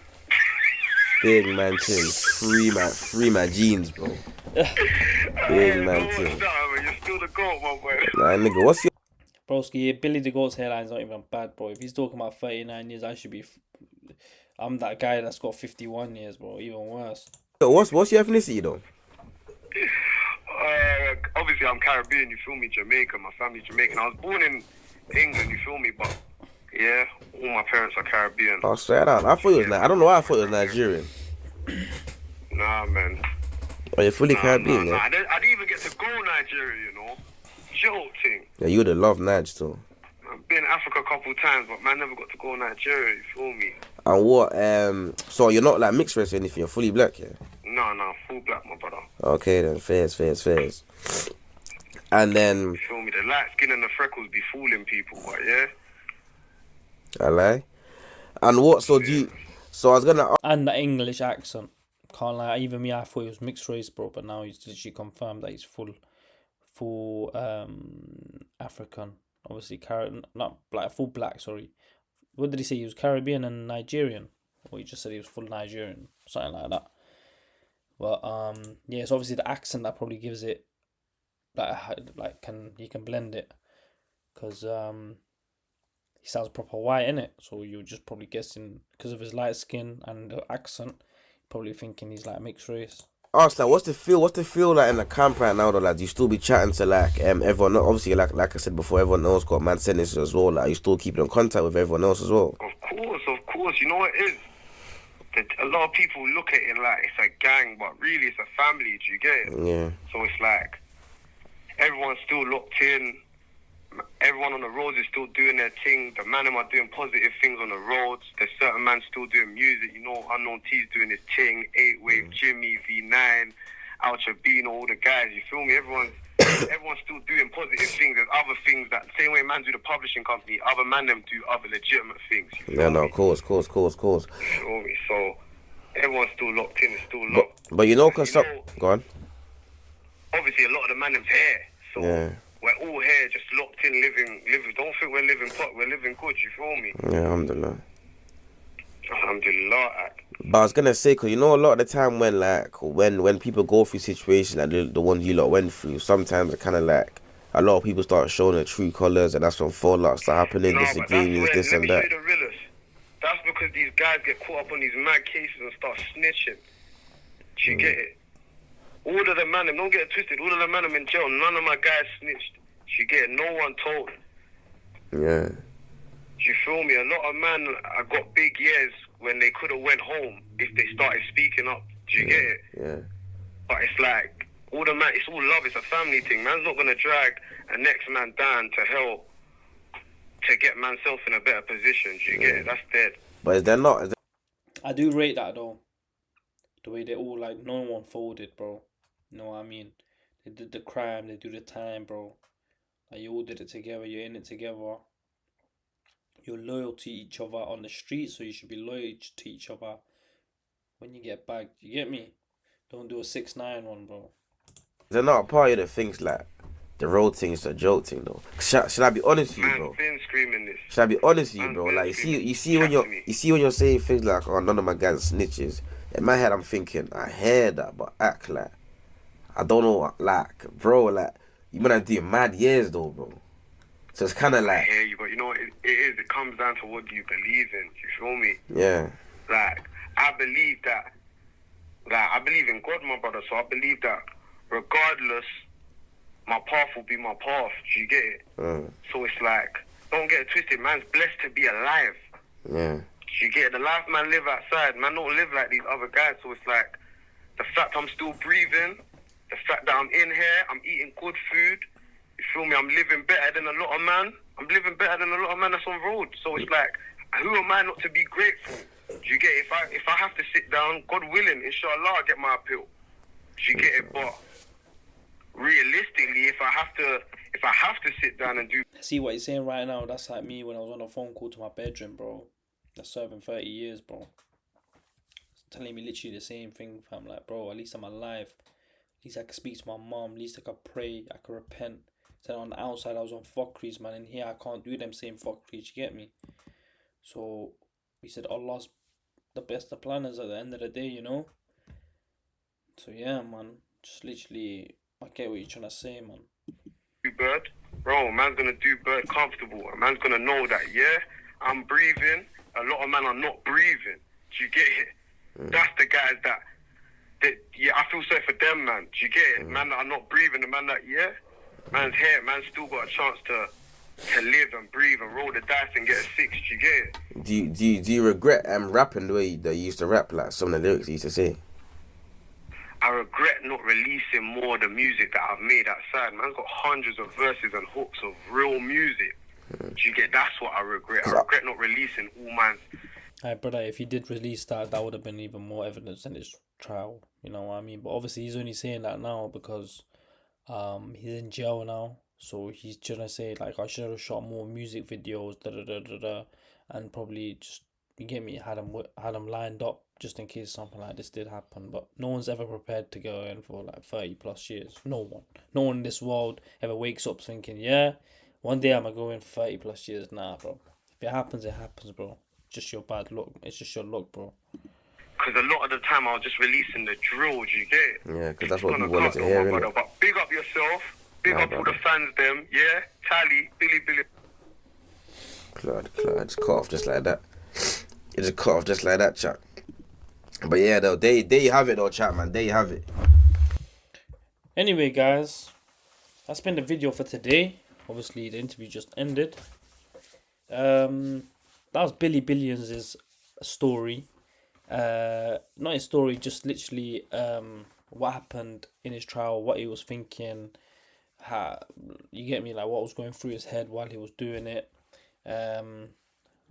Big man thing. Free my jeans, bro. Big man thing. You're still the goat, my boy. Nah, nigga, what's your... Broski, Billy the Goat's hairline's not even bad, bro. If he's talking about 39 years, I should be... I'm that guy that's got 51 years, bro. Even worse. So what's your ethnicity, though? Obviously, I'm Caribbean, you feel me? Jamaican, my family's Jamaican. I was born in England, you feel me? But, yeah, all my parents are Caribbean. Oh, straight out. I thought it was... I don't know why I thought it was Nigerian. Nah, man. Oh, you're fully Caribbean, yeah? I didn't even get to go Nigeria, you know? Joke thing. Yeah, you would have loved Nige, too. I've been in Africa a couple of times, but man never got to go Nigeria, you feel me? And what, so you're not like mixed race or anything, you're fully black, yeah? No, full black, my brother. Okay then, fairs. And then... You feel me? The light skin and the freckles be fooling people, but yeah? I lie. And what, so do you... So I was gonna... And the English accent. Can't lie, even me, I thought he was mixed race, bro, but now he's literally confirmed that he's full African. Obviously, not black, full black, sorry. What did he say? He was Caribbean and Nigerian? Or he just said he was full Nigerian? Something like that. But, yeah, it's obviously the accent that probably gives it, you can blend it. Because, he sounds proper white, innit? So you're just probably guessing, because of his light skin and the accent, probably thinking he's like mixed race. Ask like, what's the feel like in the camp right now though? Like, do you still be chatting to like everyone? Obviously, like I said before, everyone else got mad sentences as well. Like, you still keeping in contact with everyone else as well? Of course. You know what it is? A lot of people look at it like it's a gang, but really it's a family. Do you get it? Yeah. So it's like everyone's still locked in. Everyone on the roads is still doing their thing. The man are doing positive things on the roads. There's certain man still doing music. You know, Unknown T's doing his thing. 8-Wave, Jimmy, V9, Alchabino, all the guys. You feel me? Everyone's still doing positive things. There's other things that same way man do the publishing company. Other man them do other legitimate things. Yeah, no, of course. You feel me? So everyone's still locked in. It's still locked. But you know, go on. Obviously, a lot of the man them's here. So. Yeah. We're all here, just locked in, living. Don't think we're living pot. We're living good. You feel me? Yeah, alhamdulillah. Alhamdulillah. But I was gonna say, cause you know, a lot of the time when people go through situations like the ones you lot went through, sometimes it kind of like a lot of people start showing their true colours, and that's when fallouts start happening, disagreements, this and that. That's because these guys get caught up on these mad cases and start snitching. Do you get it? All of the man, don't get it twisted, all of the man in jail, none of my guys snitched. You get it? No one told. Yeah. You feel me? A lot of man I got big years when they could have went home if they started speaking up. Do you get it? Yeah. But it's like, all the man, it's all love, it's a family thing. Man's not going to drag a next man down to hell to get manself in a better position. Do you get it? That's dead. But is there not... I do rate that though. The way they all, like, no one folded, bro. You know what I mean? They did the crime, they do the time, bro. Like, you all did it together, you're in it together. you're loyal to each other on the street, so you should be loyal to each other when you get bagged. You get me? Don't do a 6ix9ine one, bro. They're not a part of the things like the road thing is a joke thing though. Should I be honest with you, bro? Been screaming this. Should I be honest with you, bro? Like you see when you're saying things like, oh, none of my guys snitches. In my head, I'm thinking, I hear that, but act like I don't know, like, bro, like you might have doing mad years though, bro. So it's kind of like. I hear you, but you know what it is? It comes down to what you believe in. You feel me? Yeah. Like I believe that. Like I believe in God, my brother. So I believe that regardless, my path will be my path. Do you get it? So it's like, don't get it twisted. Man's blessed to be alive. Yeah. Do you get it? The life man live outside, man don't live like these other guys. So it's like, the fact I'm still breathing, the fact that I'm in here, I'm eating good food. You feel me? I'm living better than a lot of man. I'm living better than a lot of man that's on road. So it's like, who am I not to be grateful? Do you get it? If I have to sit down, God willing, inshallah, I'll get my appeal. Do you get it? But realistically, if I have to sit down and do. See what he's saying right now? That's like me when I was on a phone call to my bedroom, bro. That's serving 30 years, bro. It's telling me literally the same thing. I'm like, bro, at least I'm alive. At least I can speak to my mom. At least I can pray. I can repent. So on the outside, I was on fuckeries, man. And here, I can't do them same fuckeries. You get me? So he said, Allah's the best of planners at the end of the day, you know? So yeah, man. Just literally, I get what you're trying to say, man. Do bird, bro, man's gonna do bird comfortable. A man's gonna know that, yeah, I'm breathing. A lot of men are not breathing. Do you get it? That's the guys that, yeah, I feel sorry for them, man. Do you get it? Man that are not breathing, the man that, yeah, man's here, man's still got a chance to live and breathe and roll the dice and get a 6. Do you get it? Do you regret rapping the way that you used to rap, like some of the lyrics you used to say? I regret not releasing more of the music that I've made outside. Man's got hundreds of verses and hooks of real music. Do you get? That's what I regret. I regret not releasing all man's. Hey, brother, if he did release that, that would have been even more evidence in his trial. You know what I mean? But obviously, he's only saying that now because he's in jail now. So he's trying to say, like, I should have shot more music videos, and probably just, you get me, had him lined up just in case something like this did happen. But no one's ever prepared to go in for like 30 plus years. No one in this world ever wakes up thinking, yeah, one day I'm gonna go in for 30 plus years. Nah, bro. If it happens, bro. It's just your bad luck. It's just your luck, bro. Because a lot of the time I was just releasing the drill. Do you get it? Yeah, because that's what people wanted to hear, innit? But big up yourself. Big up all the fans, them. Yeah, Tally, Billy. Claude, just cut off just like that. It just cut off just like that, chat. But yeah, though, there you have it, though, chat, man. There you have it. Anyway, guys, that's been the video for today. Obviously, the interview just ended. That was Billy Billions' story. Not his story, just literally what happened in his trial, what he was thinking, how, you get me, like what was going through his head while he was doing it.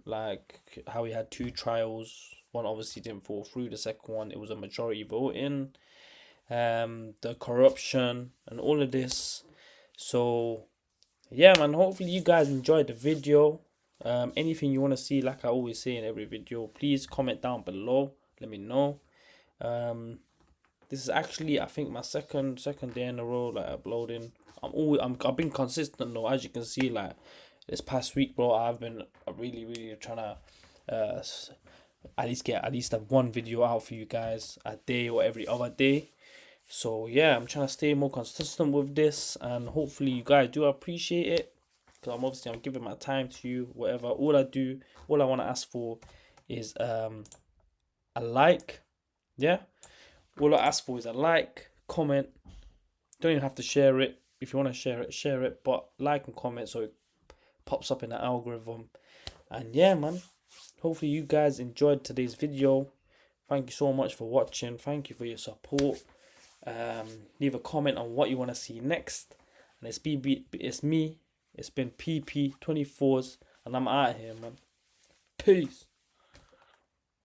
Like how he had 2 trials. One obviously didn't fall through. The second one, it was a majority voting. The corruption and all of this. So yeah, man, hopefully you guys enjoyed the video. Anything you want to see, like I always say in every video, please comment down below. Let me know. This is actually, I think, my second day in a row like uploading. I've been consistent though, as you can see. Like this past week, bro, I've been really trying to at least get one video out for you guys a day or every other day. So yeah, I'm trying to stay more consistent with this, and hopefully you guys do appreciate it, because I'm giving my time to you. Whatever, all I want to ask for is a like. Yeah, all I ask for is a like, comment. Don't even have to share it. If you want to share it, but like and comment so it pops up in the algorithm. And yeah, man, hopefully you guys enjoyed today's video. Thank you so much for watching. Thank you for your support. Leave a comment on what you want to see next. And it's me. It's been PP24s, and I'm out here, man. Peace.